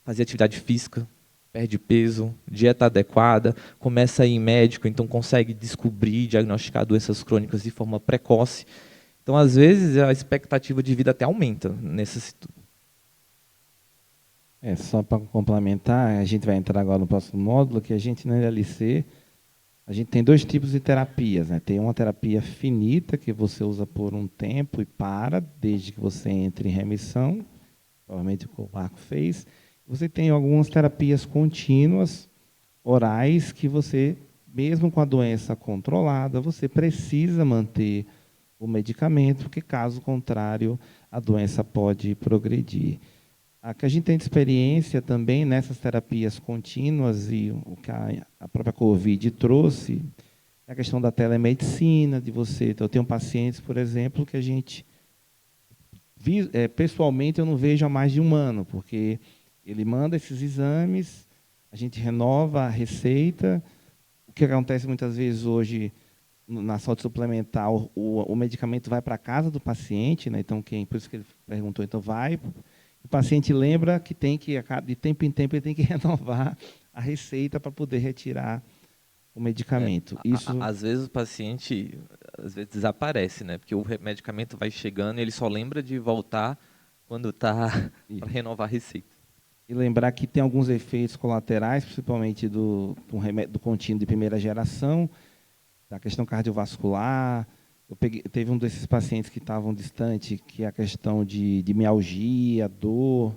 fazer atividade física, perde peso, dieta adequada, começa a ir em médico, então consegue descobrir, diagnosticar doenças crônicas de forma precoce. Então, às vezes, a expectativa de vida até aumenta nessa situação. Só para complementar, a gente vai entrar agora no próximo módulo, que a gente na LLC A gente tem 2 tipos de terapias, né? Tem uma terapia finita, que você usa por um tempo e para, desde que você entre em remissão, provavelmente o que o Marco fez. Você tem algumas terapias contínuas, orais, que você, mesmo com a doença controlada, você precisa manter o medicamento, porque, caso contrário, a doença pode progredir. A que a gente tem de experiência também nessas terapias contínuas, e o que a própria Covid trouxe, é a questão da telemedicina, de você... Então, eu tenho pacientes, por exemplo, que a gente... pessoalmente, eu não vejo há mais de 1 ano, porque ele manda esses exames, a gente renova a receita. O que acontece muitas vezes hoje na saúde suplementar, o medicamento vai para a casa do paciente, né? Então, por isso que ele perguntou, então vai... O paciente lembra que tem que, de tempo em tempo, ele tem que renovar a receita para poder retirar o medicamento. Às vezes o paciente desaparece, né? Porque o medicamento vai chegando e ele só lembra de voltar quando está para renovar a receita. E lembrar que tem alguns efeitos colaterais, principalmente do contínuo de primeira geração, da questão cardiovascular. Teve um desses pacientes que estavam distante, que é a questão de mialgia, dor,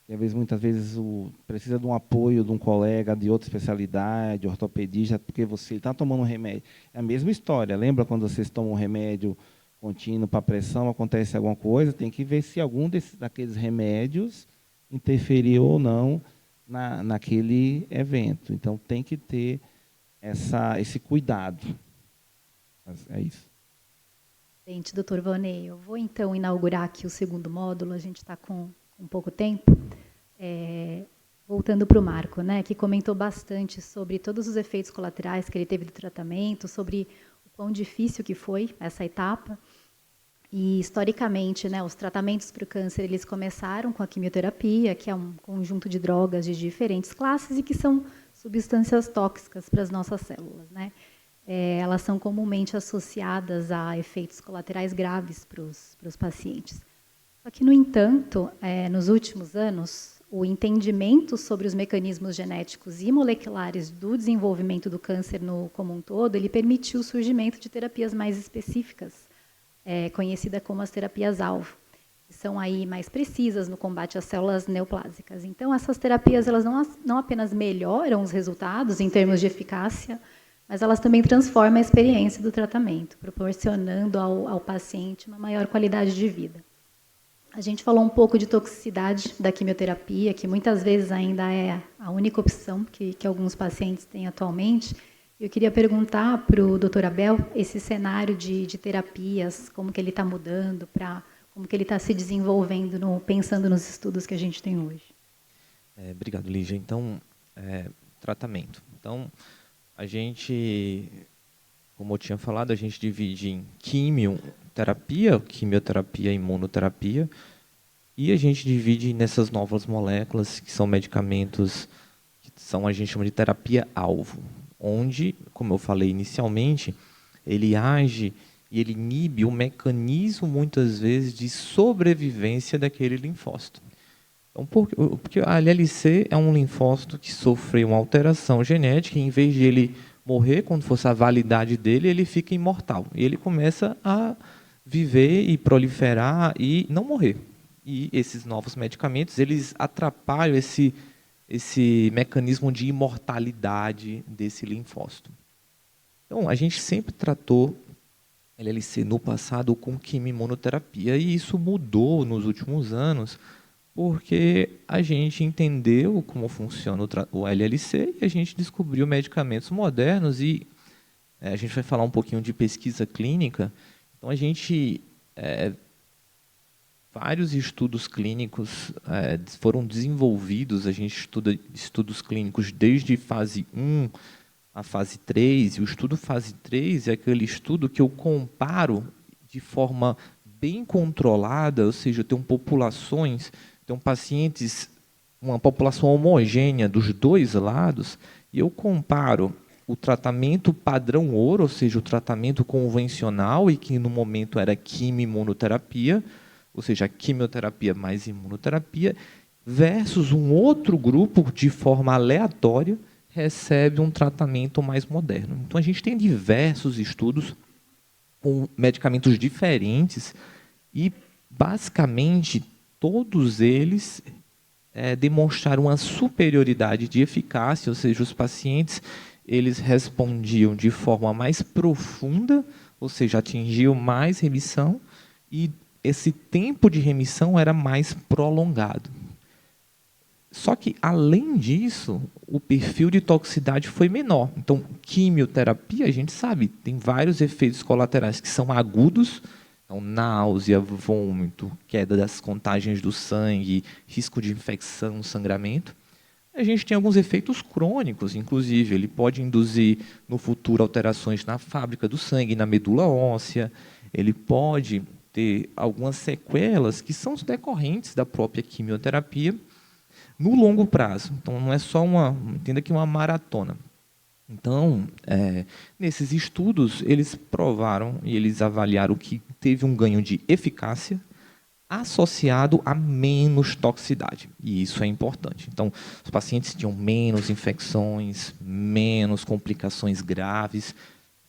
e muitas vezes precisa de um apoio de um colega de outra especialidade, ortopedista, porque você está tomando um remédio. É a mesma história. Lembra quando vocês tomam um remédio contínuo para pressão, acontece alguma coisa? Tem que ver se algum daqueles remédios interferiu ou não naquele evento. Então, tem que ter esse cuidado. É isso. Gente, doutor Vonei, eu vou então inaugurar aqui o 2º módulo, a gente está com pouco tempo. Voltando para o Marco, né, que comentou bastante sobre todos os efeitos colaterais que ele teve do tratamento, sobre o quão difícil que foi essa etapa. E, historicamente, né, os tratamentos para o câncer, eles começaram com a quimioterapia, que é um conjunto de drogas de diferentes classes e que são substâncias tóxicas para as nossas células, né? Elas são comumente associadas a efeitos colaterais graves para os pacientes. Só que, no entanto, nos últimos anos, o entendimento sobre os mecanismos genéticos e moleculares do desenvolvimento do câncer como um todo, ele permitiu o surgimento de terapias mais específicas, conhecidas como as terapias-alvo, que são aí mais precisas no combate às células neoplásicas. Então, essas terapias elas não apenas melhoram os resultados em termos de eficácia, mas elas também transformam a experiência do tratamento, proporcionando ao paciente uma maior qualidade de vida. A gente falou um pouco de toxicidade da quimioterapia, que muitas vezes ainda é a única opção que alguns pacientes têm atualmente. Eu queria perguntar para o Dr. Abel esse cenário de terapias, como que ele está mudando, como que ele está se desenvolvendo, pensando nos estudos que a gente tem hoje. Obrigado, Lígia. Então, tratamento. Então, a gente, como eu tinha falado, a gente divide em quimioterapia e imunoterapia, e a gente divide nessas novas moléculas, que são medicamentos que a gente chama de terapia-alvo, onde, como eu falei inicialmente, ele age e ele inibe o mecanismo, muitas vezes, de sobrevivência daquele linfócito. Então, porque a LLC é um linfócito que sofreu uma alteração genética, e em vez de ele morrer, quando fosse a validade dele, ele fica imortal. E ele começa a viver e proliferar e não morrer. E esses novos medicamentos, eles atrapalham esse mecanismo de imortalidade desse linfócito. Então, a gente sempre tratou LLC no passado com quimioimunoterapia, e isso mudou nos últimos anos, porque a gente entendeu como funciona o LLC e a gente descobriu medicamentos modernos, e a gente vai falar um pouquinho de pesquisa clínica. Então, a gente... vários estudos clínicos foram desenvolvidos, a gente estuda estudos clínicos desde fase 1 a fase 3, e o estudo fase 3 é aquele estudo que eu comparo de forma bem controlada, ou seja, eu tenho populações... Então, pacientes, uma população homogênea dos dois lados, e eu comparo o tratamento padrão ouro, ou seja, o tratamento convencional, e que no momento era quimioimunoterapia, ou seja, a quimioterapia mais imunoterapia, versus um outro grupo de forma aleatória, recebe um tratamento mais moderno. Então, a gente tem diversos estudos com medicamentos diferentes e, basicamente, todos eles demonstraram uma superioridade de eficácia, ou seja, os pacientes eles respondiam de forma mais profunda, ou seja, atingiam mais remissão, e esse tempo de remissão era mais prolongado. Só que, além disso, o perfil de toxicidade foi menor. Então, quimioterapia, a gente sabe, tem vários efeitos colaterais que são agudos, então, náusea, vômito, queda das contagens do sangue, risco de infecção, sangramento. A gente tem alguns efeitos crônicos, inclusive, ele pode induzir no futuro alterações na fábrica do sangue, na medula óssea, ele pode ter algumas sequelas que são decorrentes da própria quimioterapia no longo prazo. Então, não é só entenda que uma maratona. Então, nesses estudos, eles provaram e eles avaliaram que teve um ganho de eficácia associado a menos toxicidade. E isso é importante. Então, os pacientes tinham menos infecções, menos complicações graves.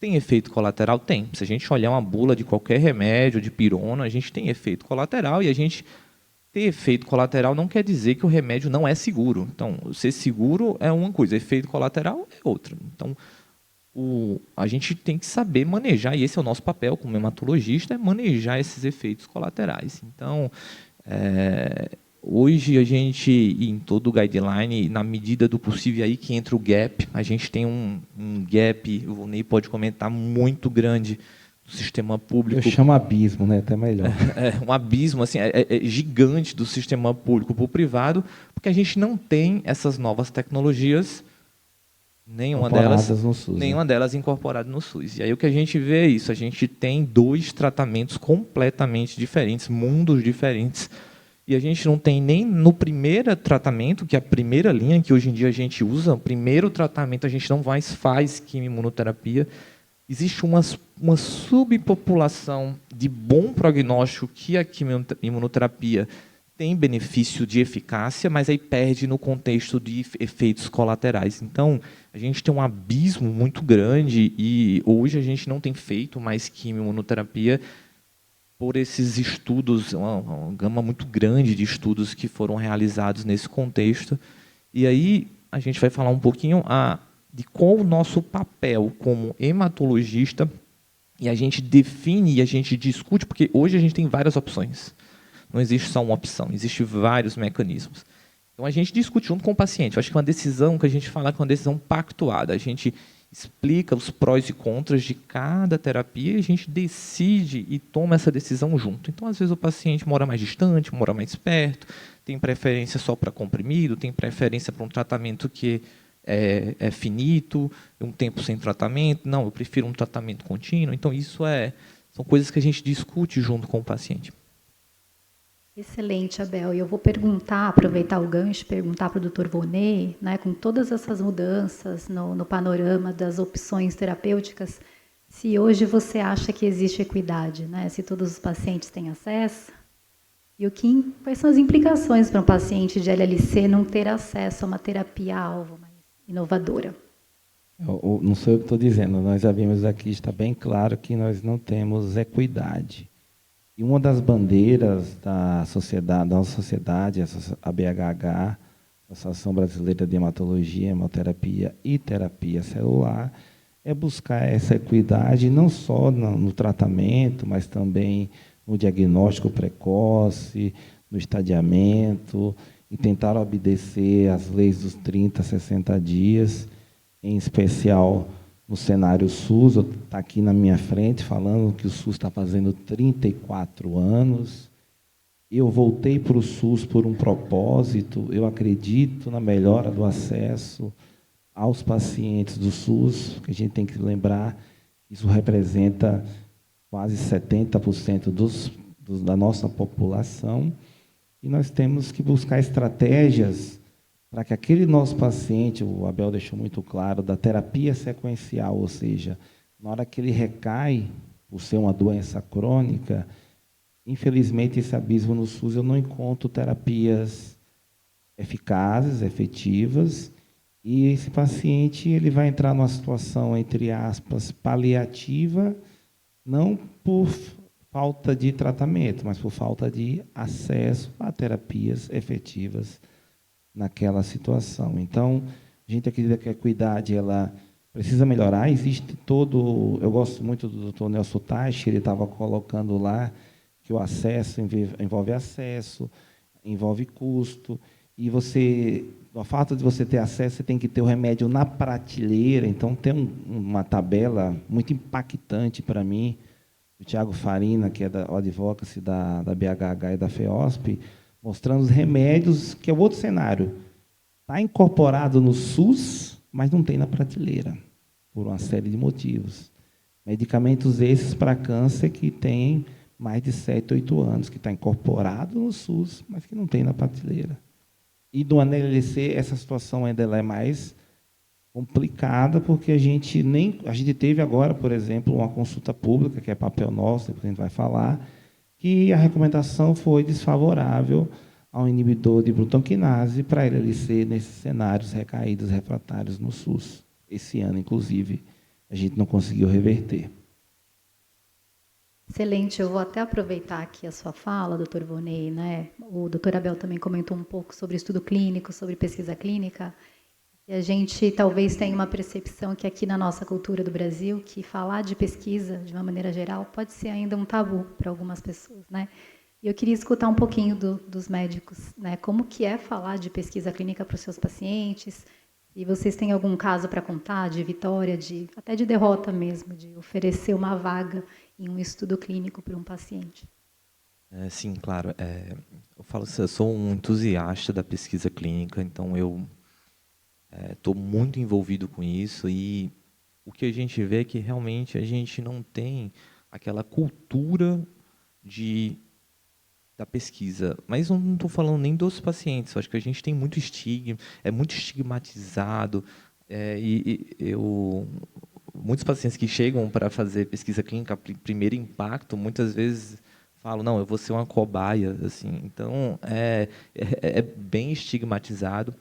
Tem efeito colateral? Tem. Se a gente olhar uma bula de qualquer remédio, de pirona, a gente tem efeito colateral, e a gente ter efeito colateral não quer dizer que o remédio não é seguro. Então, ser seguro é uma coisa, efeito colateral é outra. Então, a gente tem que saber manejar, e esse é o nosso papel como hematologista, é manejar esses efeitos colaterais. Então, hoje a gente, em todo o guideline, na medida do possível, aí que entra o gap, a gente tem um gap, o Volney pode comentar, muito grande do sistema público. Eu chamo abismo, né? Até melhor. Um abismo assim, gigante do sistema público para o privado, porque a gente não tem essas novas tecnologias, nenhuma delas incorporada no SUS. E aí o que a gente vê é isso, a gente tem 2 tratamentos completamente diferentes, mundos diferentes, e a gente não tem nem no primeiro tratamento, que é a primeira linha que hoje em dia a gente usa, o primeiro tratamento a gente não mais faz quimioimunoterapia. Existe uma subpopulação de bom prognóstico que a quimioimunoterapia tem benefício de eficácia, mas aí perde no contexto de efeitos colaterais. Então, a gente tem um abismo muito grande e hoje a gente não tem feito mais quimioimunoterapia por esses estudos, uma gama muito grande de estudos que foram realizados nesse contexto. E aí a gente vai falar um pouquinho de qual o nosso papel como hematologista, e a gente define e a gente discute, porque hoje a gente tem várias opções. Não existe só uma opção, existem vários mecanismos. Então, a gente discute junto com o paciente. Eu acho que uma decisão que a gente fala que é uma decisão pactuada. A gente explica os prós e contras de cada terapia e a gente decide e toma essa decisão junto. Então, às vezes, o paciente mora mais distante, mora mais perto, tem preferência só para comprimido, tem preferência para um tratamento que é finito, um tempo sem tratamento. Não, eu prefiro um tratamento contínuo. Então, isso são coisas que a gente discute junto com o paciente. Excelente, Abel. E eu vou aproveitar o gancho, perguntar para o Dr. Volney, né, com todas essas mudanças no panorama das opções terapêuticas, se hoje você acha que existe equidade, né, se todos os pacientes têm acesso, e quais são as implicações para um paciente de LLC não ter acesso a uma terapia-alvo mais inovadora? Não sou eu que estou dizendo, nós já vimos aqui, está bem claro que nós não temos equidade. E uma das bandeiras da nossa sociedade, a BHH, Associação Brasileira de Hematologia, Hemoterapia e Terapia Celular, é buscar essa equidade não só no tratamento, mas também no diagnóstico precoce, no estadiamento, e tentar obedecer às leis dos 30, 60 dias, em especial no cenário SUS. Está aqui na minha frente falando que o SUS está fazendo 34 anos. Eu voltei para o SUS por um propósito. Eu acredito na melhora do acesso aos pacientes do SUS, que a gente tem que lembrar, isso representa quase 70% da nossa população, e nós temos que buscar estratégias para que aquele nosso paciente, o Abel deixou muito claro, da terapia sequencial, ou seja, na hora que ele recai, por ser uma doença crônica, infelizmente, esse abismo no SUS, eu não encontro terapias eficazes, efetivas, E esse paciente ele vai entrar numa situação, entre aspas, paliativa, não por falta de tratamento, mas por falta de acesso a terapias efetivas naquela situação. Então, a gente acredita que a equidade ela precisa melhorar. Existe todo... Eu gosto muito do Dr. Nelson Teich, ele estava colocando lá que o acesso envolve acesso, envolve custo, e a falta de você ter acesso, você tem que ter o remédio na prateleira. Então, tem uma tabela muito impactante para mim, o Tiago Farina, que é da Advocacy, da BHH e da FEOSP, mostrando os remédios, que é o outro cenário. Está incorporado no SUS, mas não tem na prateleira, por uma série de motivos. Medicamentos esses para câncer que tem mais de 7, 8 anos, que está incorporado no SUS, mas que não tem na prateleira. E do ANLC, essa situação ainda é mais complicada, porque a gente teve agora, por exemplo, uma consulta pública, que é papel nosso, depois a gente vai falar, que a recomendação foi desfavorável ao inibidor de Brutonquinase para ANLC nesses cenários recaídos refratários no SUS. Esse ano, inclusive, a gente não conseguiu reverter. Excelente, eu vou até aproveitar aqui a sua fala, doutor Vonei, né? O doutor Abel também comentou um pouco sobre estudo clínico, sobre pesquisa clínica, e a gente talvez tenha uma percepção que aqui na nossa cultura do Brasil, que falar de pesquisa, de uma maneira geral, pode ser ainda um tabu para algumas pessoas, né? E eu queria escutar um pouquinho dos médicos, né? Como que é falar de pesquisa clínica para os seus pacientes? E vocês têm algum caso para contar de vitória, até de derrota mesmo, de oferecer uma vaga em um estudo clínico para um paciente? Sim, claro. Eu falo assim, eu sou um entusiasta da pesquisa clínica, então eu estou muito envolvido com isso, e o que a gente vê é que realmente a gente não tem aquela cultura da pesquisa. Mas eu não estou falando nem dos pacientes, eu acho que a gente tem muito estigma, é muito estigmatizado, muitos pacientes que chegam para fazer pesquisa clínica, primeiro impacto, muitas vezes falam, não, eu vou ser uma cobaia, assim. Então, é bem estigmatizado.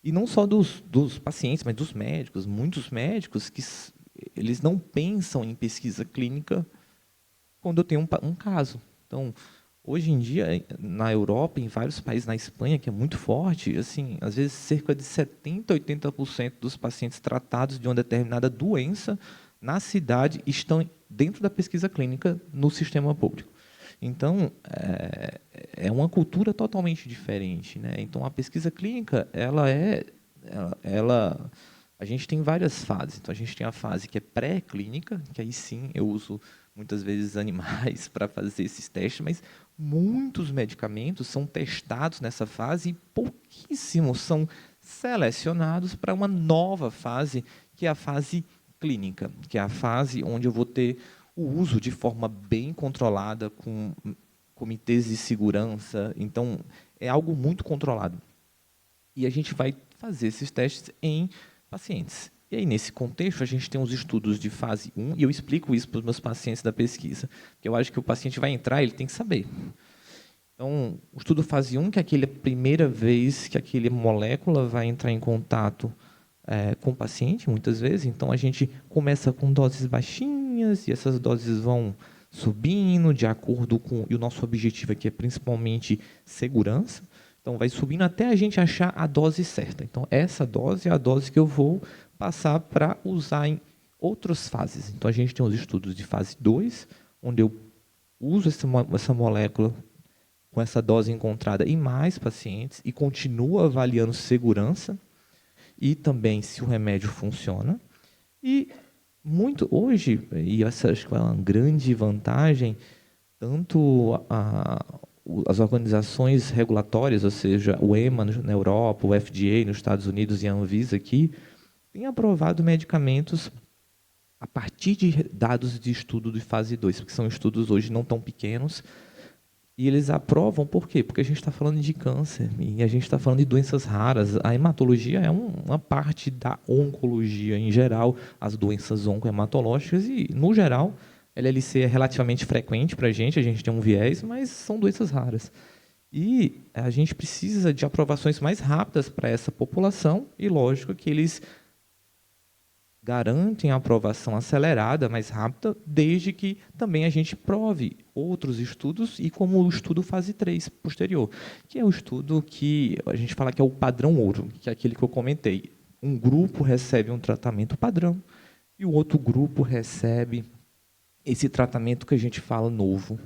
E não só dos pacientes, mas dos médicos. Muitos médicos que eles não pensam em pesquisa clínica quando eu tenho um caso. Então, hoje em dia, na Europa, em vários países, na Espanha, que é muito forte, assim, às vezes cerca de 70%, 80% dos pacientes tratados de uma determinada doença na cidade estão dentro da pesquisa clínica no sistema público. Então, é uma cultura totalmente diferente, né? Então, a pesquisa clínica, a gente tem várias fases. Então, a gente tem a fase que é pré-clínica, que aí sim eu uso muitas vezes animais para fazer esses testes, mas muitos medicamentos são testados nessa fase e pouquíssimos são selecionados para uma nova fase, que é a fase clínica, que é a fase onde eu vou ter o uso de forma bem controlada, com comitês de segurança. Então, é algo muito controlado. E a gente vai fazer esses testes em pacientes. E aí, nesse contexto, a gente tem os estudos de fase 1, e eu explico isso para os meus pacientes da pesquisa, porque eu acho que o paciente vai entrar, ele tem que saber. Então, o estudo fase 1, que é aquela primeira vez que aquela molécula vai entrar em contato com o paciente, muitas vezes. Então, a gente começa com doses baixinhas, e essas doses vão subindo de acordo com... E o nosso objetivo aqui é principalmente segurança. Então, vai subindo até a gente achar a dose certa. Então, essa dose é a dose que eu vou passar para usar em outras fases. Então, a gente tem os estudos de fase 2, onde eu uso essa molécula com essa dose encontrada em mais pacientes e continuo avaliando segurança e também se o remédio funciona. E hoje, e essa acho que é uma grande vantagem, tanto as organizações regulatórias, ou seja, o EMA na Europa, o FDA nos Estados Unidos e a Anvisa aqui, têm aprovado medicamentos a partir de dados de estudo de fase 2, porque são estudos hoje não tão pequenos, e eles aprovam por quê? Porque a gente está falando de câncer, e a gente está falando de doenças raras. A hematologia é uma parte da oncologia em geral, as doenças oncohematológicas, e, no geral, LLC é relativamente frequente para a gente tem um viés, mas são doenças raras. E a gente precisa de aprovações mais rápidas para essa população, e lógico que eles garantem a aprovação acelerada, mais rápida, desde que também a gente prove outros estudos, e como o estudo fase 3 posterior, que é o estudo que a gente fala que é o padrão ouro, que é aquele que eu comentei. Um grupo recebe um tratamento padrão e o outro grupo recebe esse tratamento que a gente fala novo.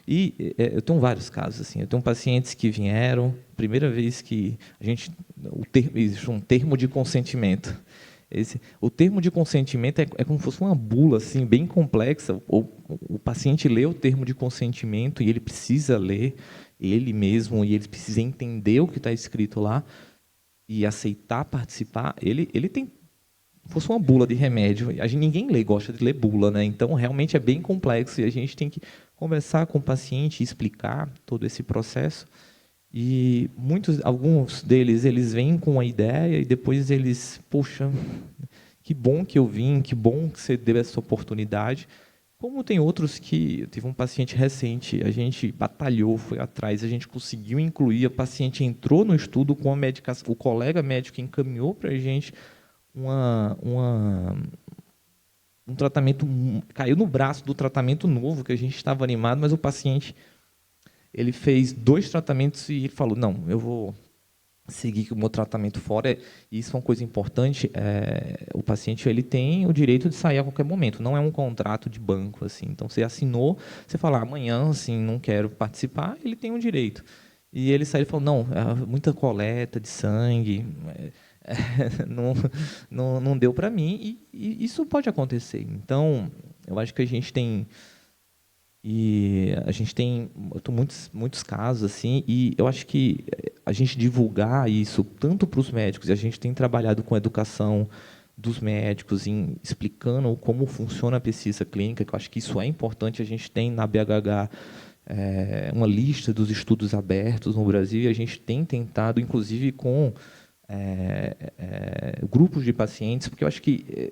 E eu tenho vários casos assim. Eu tenho pacientes que vieram, primeira vez que existe um termo de consentimento. O termo de consentimento é como se fosse uma bula assim, bem complexa. O paciente lê o termo de consentimento e ele precisa ler ele mesmo, e ele precisa entender o que está escrito lá e aceitar participar. Ele tem fosse uma bula de remédio. Ninguém gosta de ler bula, né? Então, realmente é bem complexo, e a gente tem que conversar com o paciente, explicar todo esse processo. E alguns deles, eles vêm com a ideia e depois eles, poxa, que bom que eu vim, que bom que você deu essa oportunidade. Como tem outros que, eu tive um paciente recente, a gente batalhou, foi atrás, a gente conseguiu incluir, a paciente entrou no estudo com a medicação, o colega médico encaminhou para a gente um tratamento, caiu no braço do tratamento novo, que a gente estava animado, mas o paciente, ele fez 2 tratamentos e falou, não, eu vou seguir com o meu tratamento fora. E isso é uma coisa importante, o paciente ele tem o direito de sair a qualquer momento, não é um contrato de banco, assim. Então, você assinou, você fala, amanhã, assim, não quero participar, ele tem um direito. E ele saiu e falou, não, muita coleta de sangue, não deu para mim, e isso pode acontecer. Então, eu acho que a gente tem muitos casos assim, e eu acho que a gente divulgar isso tanto para os médicos, e a gente tem trabalhado com a educação dos médicos, explicando como funciona a pesquisa clínica, que eu acho que isso é importante. A gente tem na BHH uma lista dos estudos abertos no Brasil, e a gente tem tentado, inclusive com grupos de pacientes, porque eu acho que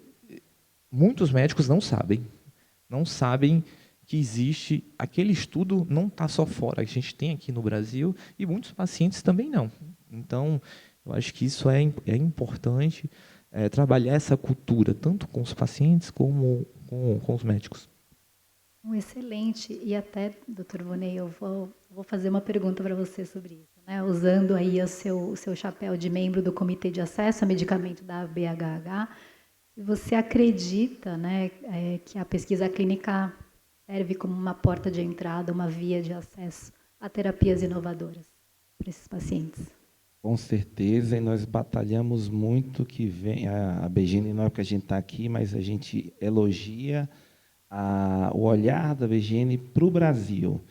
muitos médicos não sabem que existe aquele estudo, não está só fora, a gente tem aqui no Brasil, e muitos pacientes também não. Então, eu acho que isso é importante, trabalhar essa cultura, tanto com os pacientes como com os médicos. Excelente. E até, Dr. Vonei, eu vou fazer uma pergunta para você sobre isso, né? Usando aí o seu chapéu de membro do Comitê de Acesso a Medicamento da BHH, você acredita, né, que a pesquisa clínica serve como uma porta de entrada, uma via de acesso a terapias inovadoras para esses pacientes? Com certeza, e nós batalhamos muito que vem a BGN, não é porque a gente está aqui, mas a gente elogia o olhar da BGN para o Brasil.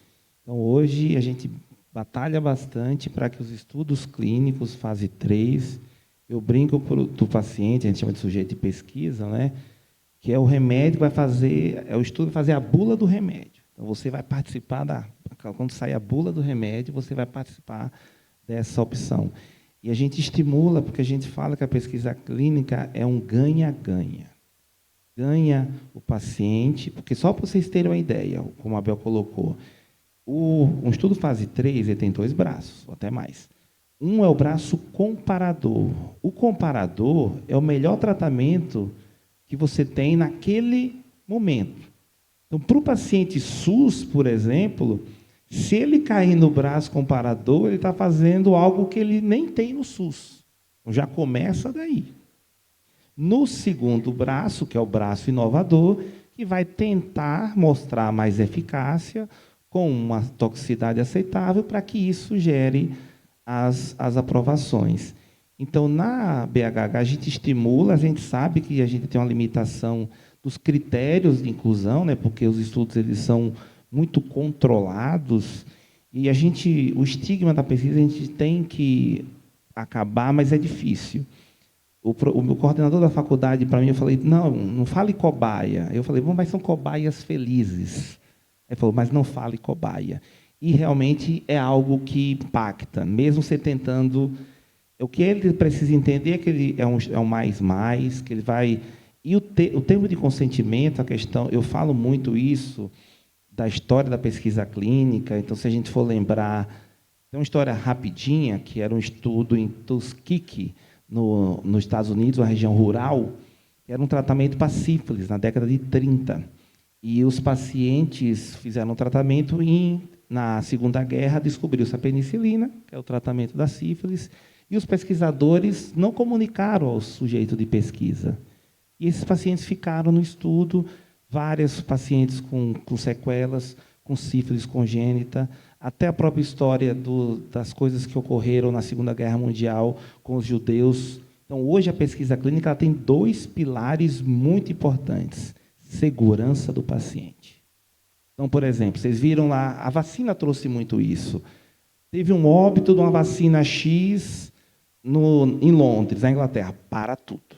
Então, hoje, a gente batalha bastante para que os estudos clínicos, fase 3, eu brinco do paciente, a gente chama de sujeito de pesquisa, né? Que é o remédio que vai fazer, o estudo vai fazer a bula do remédio. Então, você vai participar quando sair a bula do remédio, você vai participar dessa opção. E a gente estimula, porque a gente fala que a pesquisa clínica é um ganha-ganha. Ganha o paciente, porque só para vocês terem uma ideia, como a Abel colocou, um estudo fase 3, ele tem 2 braços, ou até mais. Um é o braço comparador. O comparador é o melhor tratamento que você tem naquele momento. Então, para o paciente SUS, por exemplo, se ele cair no braço comparador, ele está fazendo algo que ele nem tem no SUS. Então, já começa daí. No segundo braço, que é o braço inovador, que vai tentar mostrar mais eficácia com uma toxicidade aceitável para que isso gere as aprovações. Então, na BHH, a gente estimula, a gente sabe que a gente tem uma limitação dos critérios de inclusão, né, porque os estudos eles são muito controlados, e o estigma da pesquisa a gente tem que acabar, mas é difícil. O meu coordenador da faculdade, para mim, eu falei, não fale cobaia. Eu falei, bom, mas são cobaias felizes. Ele falou, mas não fale cobaia. E realmente é algo que impacta, mesmo você tentando. O que ele precisa entender é que ele é um mais, que ele vai. E o termo de consentimento, a questão, eu falo muito isso da história da pesquisa clínica. Então, se a gente for lembrar, Tem uma história rapidinha, que era um estudo em Tuskegee, nos Estados Unidos, uma região rural, que era um tratamento para sífilis, na década de 30. E os pacientes fizeram um tratamento e, na Segunda Guerra, descobriu-se a penicilina, que é o tratamento da sífilis, e os pesquisadores não comunicaram ao sujeito de pesquisa. E esses pacientes ficaram no estudo, vários pacientes com sequelas, com sífilis congênita, até a própria história das coisas que ocorreram na Segunda Guerra Mundial com os judeus. Então, hoje, a pesquisa clínica ela tem 2 pilares muito importantes. Segurança do paciente. Então, por exemplo, vocês viram lá, a vacina trouxe muito isso. Teve um óbito de uma vacina X em Londres, na Inglaterra. Para tudo.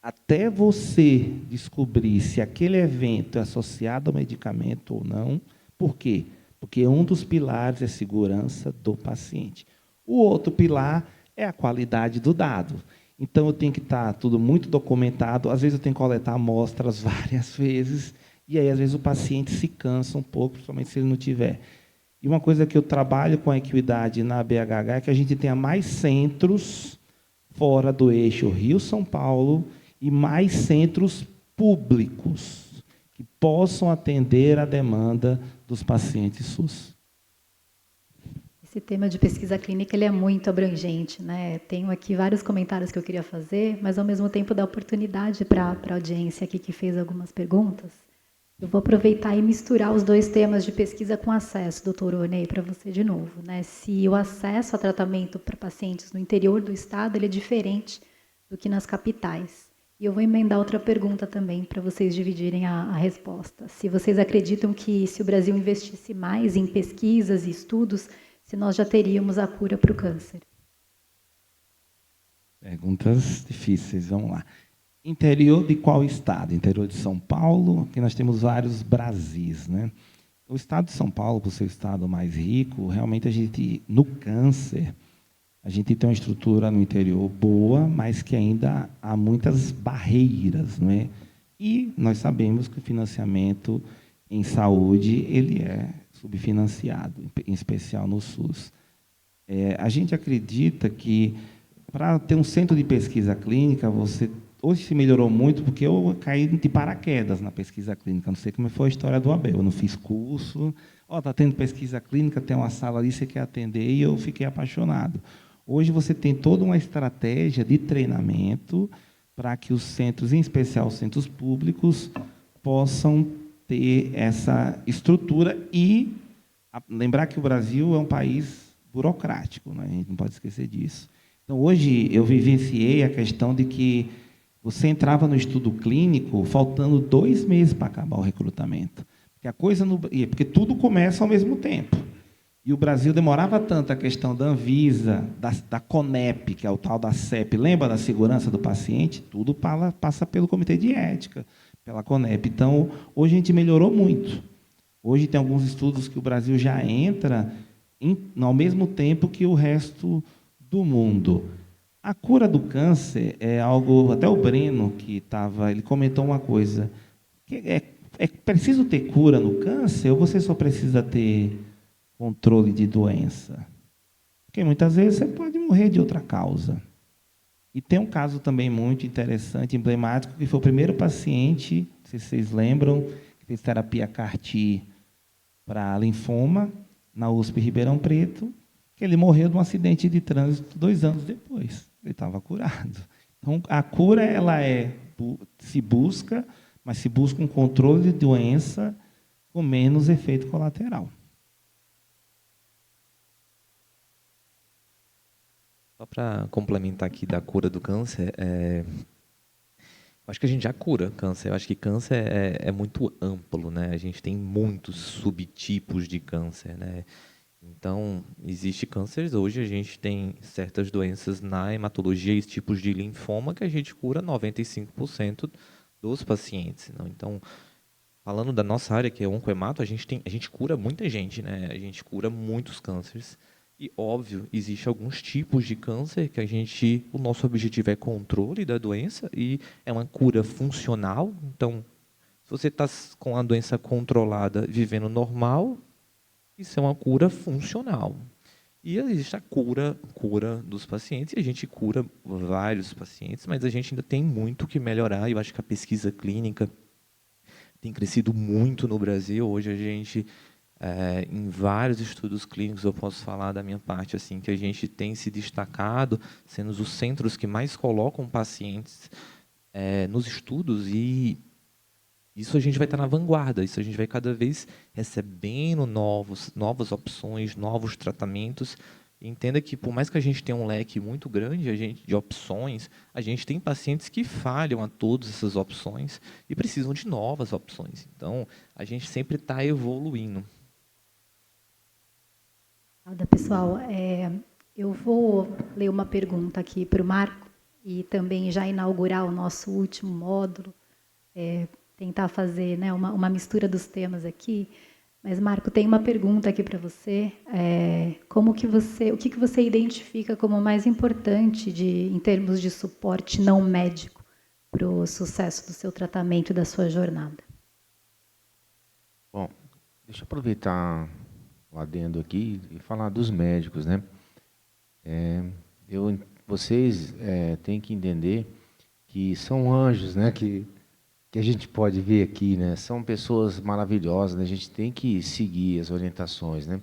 Até você descobrir se aquele evento é associado ao medicamento ou não. Por quê? Porque um dos pilares é a segurança do paciente. O outro pilar é a qualidade do dado. Então, eu tenho que estar tudo muito documentado. Às vezes, eu tenho que coletar amostras várias vezes. E aí, às vezes, o paciente se cansa um pouco, principalmente se ele não tiver. E uma coisa que eu trabalho com a equidade na BHH é que a gente tenha mais centros fora do eixo Rio-São Paulo e mais centros públicos que possam atender a demanda dos pacientes SUS. Esse tema de pesquisa clínica ele é muito abrangente, né? Tenho aqui vários comentários que eu queria fazer, mas ao mesmo tempo dar oportunidade para a audiência aqui que fez algumas perguntas. Eu vou aproveitar e misturar os 2 temas de pesquisa com acesso, doutor Onei, para você de novo, né? Se o acesso a tratamento para pacientes no interior do estado ele é diferente do que nas capitais. E eu vou emendar outra pergunta também para vocês dividirem a resposta. Se vocês acreditam que se o Brasil investisse mais em pesquisas e estudos, se nós já teríamos a cura para o câncer? Perguntas difíceis, vamos lá. Interior de qual estado? Interior de São Paulo, que nós temos vários Brasis, né? O estado de São Paulo, por ser o estado mais rico, realmente a gente, no câncer, a gente tem uma estrutura no interior boa, mas que ainda há muitas barreiras, não é? E nós sabemos que o financiamento em saúde ele é subfinanciado, em especial no SUS. A gente acredita que, para ter um centro de pesquisa clínica, hoje se melhorou muito, porque eu caí de paraquedas na pesquisa clínica. Não sei como foi a história do Abel. Eu não fiz curso. Está tendo pesquisa clínica, tem uma sala ali, você quer atender, e eu fiquei apaixonado. Hoje você tem toda uma estratégia de treinamento para que os centros, em especial os centros públicos, possam ter essa estrutura e lembrar que o Brasil é um país burocrático, né? A gente não pode esquecer disso. Então, hoje, eu vivenciei a questão de que você entrava no estudo clínico faltando 2 meses para acabar o recrutamento. Porque tudo começa ao mesmo tempo. E o Brasil demorava tanto a questão da Anvisa, da CONEP, que é o tal da CEP, lembra da segurança do paciente? Tudo passa pelo Comitê de Ética, pela CONEP. Então, hoje a gente melhorou muito. Hoje tem alguns estudos que o Brasil já entra ao mesmo tempo que o resto do mundo. A cura do câncer é algo... Até o Breno, ele comentou uma coisa. É preciso ter cura no câncer ou você só precisa ter controle de doença? Porque muitas vezes você pode morrer de outra causa. E tem um caso também muito interessante, emblemático, que foi o primeiro paciente, não sei se vocês lembram, que fez terapia CAR-T para linfoma, na USP Ribeirão Preto, que ele morreu de um acidente de trânsito 2 anos depois. Ele estava curado. Então, a cura se busca, mas se busca um controle de doença com menos efeito colateral. Só para complementar aqui da cura do câncer, acho que a gente já cura câncer. Eu acho que câncer é muito amplo, né? A gente tem muitos subtipos de câncer, né? Então, existe cânceres. Hoje a gente tem certas doenças na hematologia e tipos de linfoma que a gente cura 95% dos pacientes. Não? Então, falando da nossa área, que é oncohemato, a gente cura muita gente, né? A gente cura muitos cânceres. E, óbvio, existe alguns tipos de câncer que o nosso objetivo é controle da doença e é uma cura funcional. Então, se você está com a doença controlada, vivendo normal, isso é uma cura funcional. E existe a cura dos pacientes, e a gente cura vários pacientes, mas a gente ainda tem muito que melhorar. Eu acho que a pesquisa clínica tem crescido muito no Brasil. Hoje a gente, em vários estudos clínicos, eu posso falar da minha parte, assim, que a gente tem se destacado, sendo os centros que mais colocam pacientes nos estudos, e isso a gente vai estar na vanguarda, isso a gente vai cada vez recebendo novas opções, novos tratamentos. Entenda que, por mais que a gente tenha um leque muito grande de opções, a gente tem pacientes que falham a todas essas opções e precisam de novas opções. Então, a gente sempre está evoluindo. Pessoal, eu vou ler uma pergunta aqui para o Marco e também já inaugurar o nosso último módulo, tentar fazer, né, uma mistura dos temas aqui. Mas, Marco, tem uma pergunta aqui para você. O que você identifica como mais importante em termos de suporte não médico para o sucesso do seu tratamento e da sua jornada? Bom, deixa eu aproveitar o adendo aqui e falar dos médicos, né? Vocês têm que entender que são anjos, né? Que a gente pode ver aqui, né? São pessoas maravilhosas, né? A gente tem que seguir as orientações, né?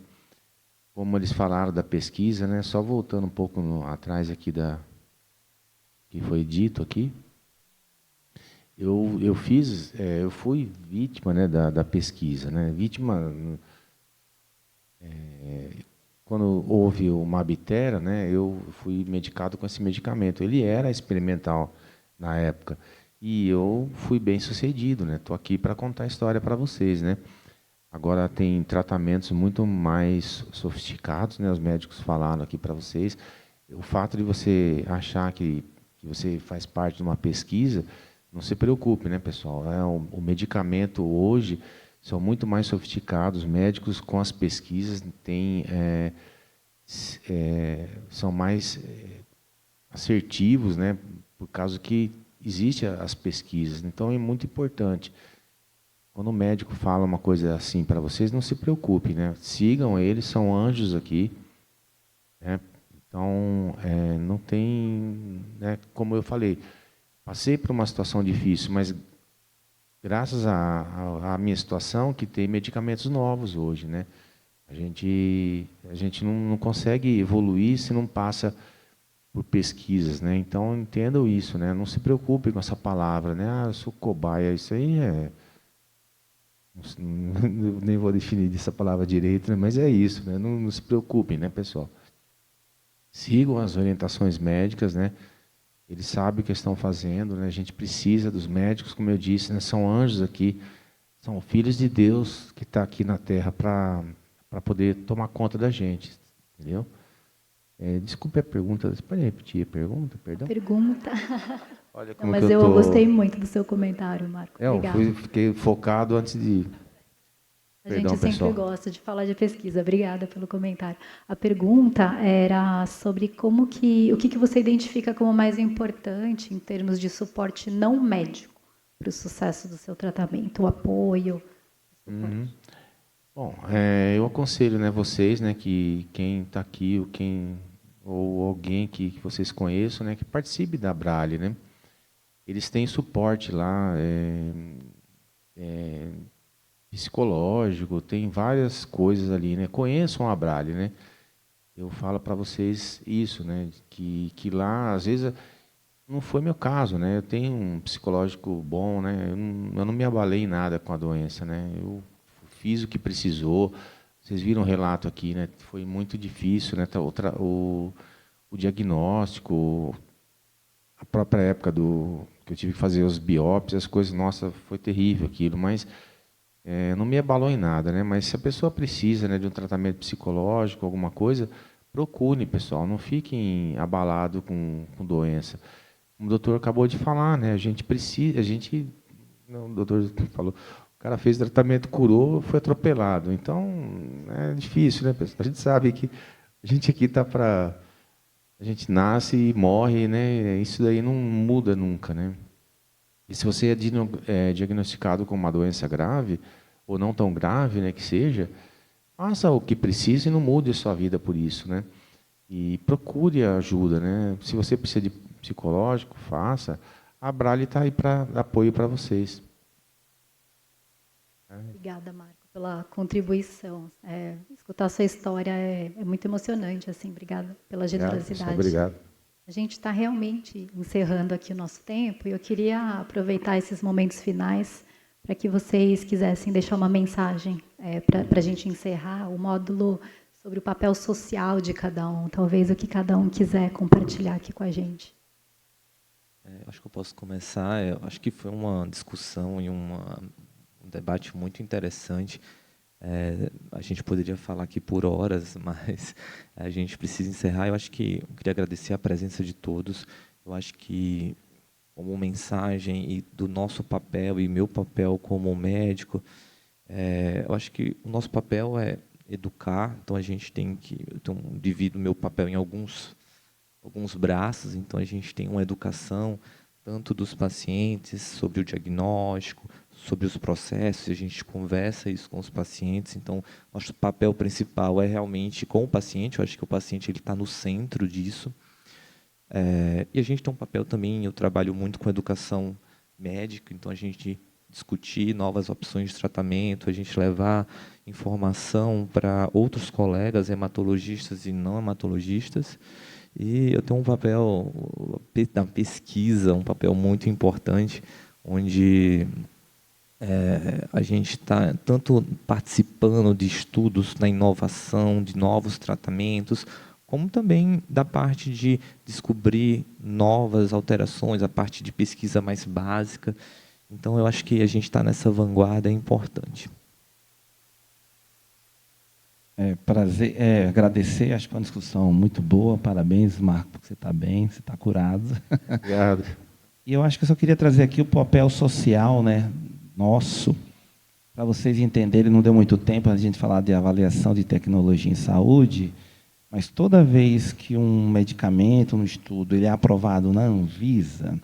Como eles falaram da pesquisa, né? Só voltando um pouco atrás aqui que foi dito aqui, eu fui vítima, né, da pesquisa, né? Vítima quando houve o Mabitera, né? Eu fui medicado com esse medicamento. Ele era experimental na época. E eu fui bem sucedido, né? Estou aqui para contar a história para vocês, né? Agora tem tratamentos muito mais sofisticados, né? Os médicos falaram aqui para vocês. O fato de você achar que você faz parte de uma pesquisa, não se preocupe, né, pessoal? O medicamento hoje são muito mais sofisticados. Os médicos com as pesquisas são mais assertivos, né? Por causa que existem as pesquisas. Então, é muito importante. Quando o médico fala uma coisa assim para vocês, não se preocupe, né? Sigam eles, são anjos aqui, né? Então, não tem... Né? Como eu falei, passei por uma situação difícil, mas graças à minha situação, que tem medicamentos novos hoje, né? A gente não consegue evoluir se não passa por pesquisas, né? Então, entendam isso, né? Não se preocupe com essa palavra, né? Eu sou cobaia, isso aí nem vou definir essa palavra direito, né? Mas é isso, né? Não se preocupem, né, pessoal? Sigam as orientações médicas, né? Eles sabem o que estão fazendo, né? A gente precisa dos médicos, como eu disse, né? São anjos aqui, são filhos de Deus que está aqui na Terra para poder tomar conta da gente, entendeu? Desculpe a pergunta, você pode repetir a pergunta, perdão? Pergunta. Olha como Mas eu gostei muito do seu comentário, Marco. Obrigada. Fiquei focado antes de... A gente sempre gosta de falar de pesquisa. Obrigada pelo comentário. A pergunta era sobre o que você identifica como mais importante em termos de suporte não médico para o sucesso do seu tratamento, o apoio. Uhum. Bom, eu aconselho, né, vocês, né, que quem está aqui, ou alguém que vocês conheçam, né, que participe da Abrale, né? Eles têm suporte lá, psicológico, tem várias coisas ali, né? Conheçam a Abrale, né? Eu falo para vocês isso, né? Que lá, às vezes, não foi meu caso, né? Eu tenho um psicológico bom, né? Eu não me abalei em nada com a doença, né? Eu fiz o que precisou. Vocês viram o relato aqui, né? Foi muito difícil, né? O diagnóstico, a própria época que eu tive que fazer os biópsias, as coisas, nossa, foi terrível aquilo, mas não me abalou em nada, né? Mas se a pessoa precisa, né, de um tratamento psicológico, alguma coisa, procure, pessoal, não fiquem abalados com doença. Como o doutor acabou de falar, né? O doutor falou, o cara fez tratamento, curou, foi atropelado. Então, é difícil, né, pessoal? A gente sabe que a gente aqui está para... A gente nasce e morre, né? Isso daí não muda nunca, né? E se você é diagnosticado com uma doença grave, ou não tão grave, né, que seja, faça o que precisa e não mude a sua vida por isso, né? E procure ajuda, né? Se você precisa de psicológico, faça. A Brale está aí para dar apoio para vocês. Obrigada, Marco, pela contribuição. Escutar sua história é muito emocionante, assim. Obrigada pela generosidade. Obrigado. A gente está realmente encerrando aqui o nosso tempo e eu queria aproveitar esses momentos finais para que vocês quisessem deixar uma mensagem para a gente encerrar o módulo sobre o papel social de cada um, talvez o que cada um quiser compartilhar aqui com a gente. Acho que eu posso começar. Eu acho que foi uma discussão e um debate muito interessante. A gente poderia falar aqui por horas, mas a gente precisa encerrar. Eu queria agradecer a presença de todos. Eu acho que, como mensagem e do nosso papel e meu papel como médico, eu acho que o nosso papel é educar. Então a gente divido o meu papel em alguns braços. Então a gente tem uma educação tanto dos pacientes sobre o diagnóstico, sobre os processos, a gente conversa isso com os pacientes. Então, nosso papel principal é realmente com o paciente. Eu acho que o paciente está no centro disso. E a gente tem um papel também, eu trabalho muito com educação médica, então a gente discutir novas opções de tratamento, a gente levar informação para outros colegas hematologistas e não hematologistas. E eu tenho um papel da pesquisa, um papel muito importante, onde a gente está tanto participando de estudos na inovação, de novos tratamentos, como também da parte de descobrir novas alterações, a parte de pesquisa mais básica. Então, eu acho que a gente está nessa vanguarda, é importante. Prazer, agradecer, acho que foi uma discussão muito boa, parabéns, Marco, porque você está bem, você está curado. Obrigado. E eu acho que eu só queria trazer aqui o papel social, né, nosso, para vocês entenderem, não deu muito tempo a gente falar de avaliação de tecnologia em saúde, mas toda vez que um medicamento, um estudo, ele é aprovado na Anvisa,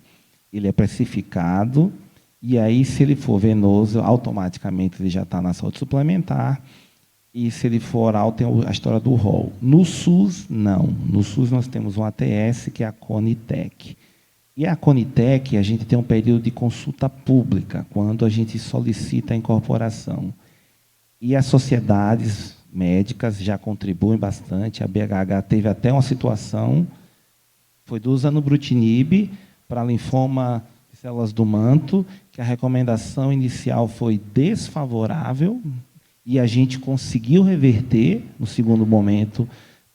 ele é precificado, e aí, se ele for venoso, automaticamente ele já está na saúde suplementar, e se ele for oral, tem a história do rol. No SUS, não. No SUS nós temos um ATS, que é a Conitec. E a Conitec, a gente tem um período de consulta pública, quando a gente solicita a incorporação. E as sociedades médicas já contribuem bastante. A BHH teve até uma situação, foi do zanubrutinib para linfoma de células do manto, que a recomendação inicial foi desfavorável, e a gente conseguiu reverter, no segundo momento,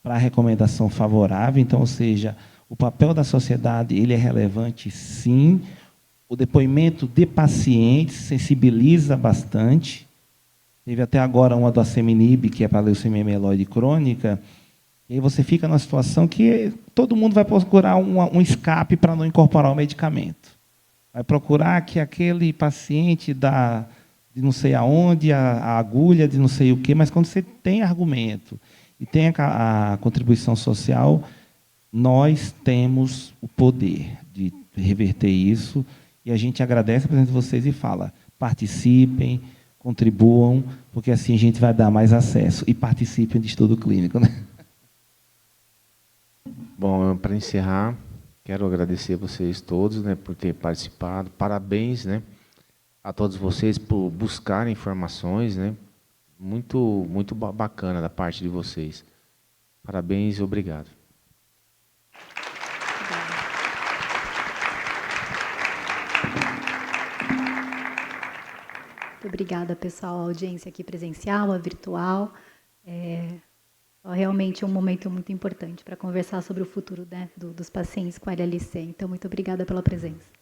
para a recomendação favorável. Então, ou seja, o papel da sociedade ele é relevante, sim. O depoimento de pacientes sensibiliza bastante. Teve até agora uma do Asciminib, que é para a leucemia mieloide crônica, e aí você fica numa situação que todo mundo vai procurar um escape para não incorporar o medicamento. Vai procurar que aquele paciente de não sei aonde, a agulha de não sei o quê, mas quando você tem argumento e tem a contribuição social, nós temos o poder de reverter isso, e a gente agradece a presença de vocês e fala, participem, contribuam, porque assim a gente vai dar mais acesso, e participem de estudo clínico, né? Bom, para encerrar, quero agradecer a vocês todos, né, por ter participado. Parabéns, né, a todos vocês por buscarem informações, né? Muito bacana da parte de vocês. Parabéns e obrigado. Muito obrigada, pessoal, a audiência aqui presencial, a virtual. Realmente é um momento muito importante para conversar sobre o futuro, né, dos pacientes com LLC. Então, muito obrigada pela presença.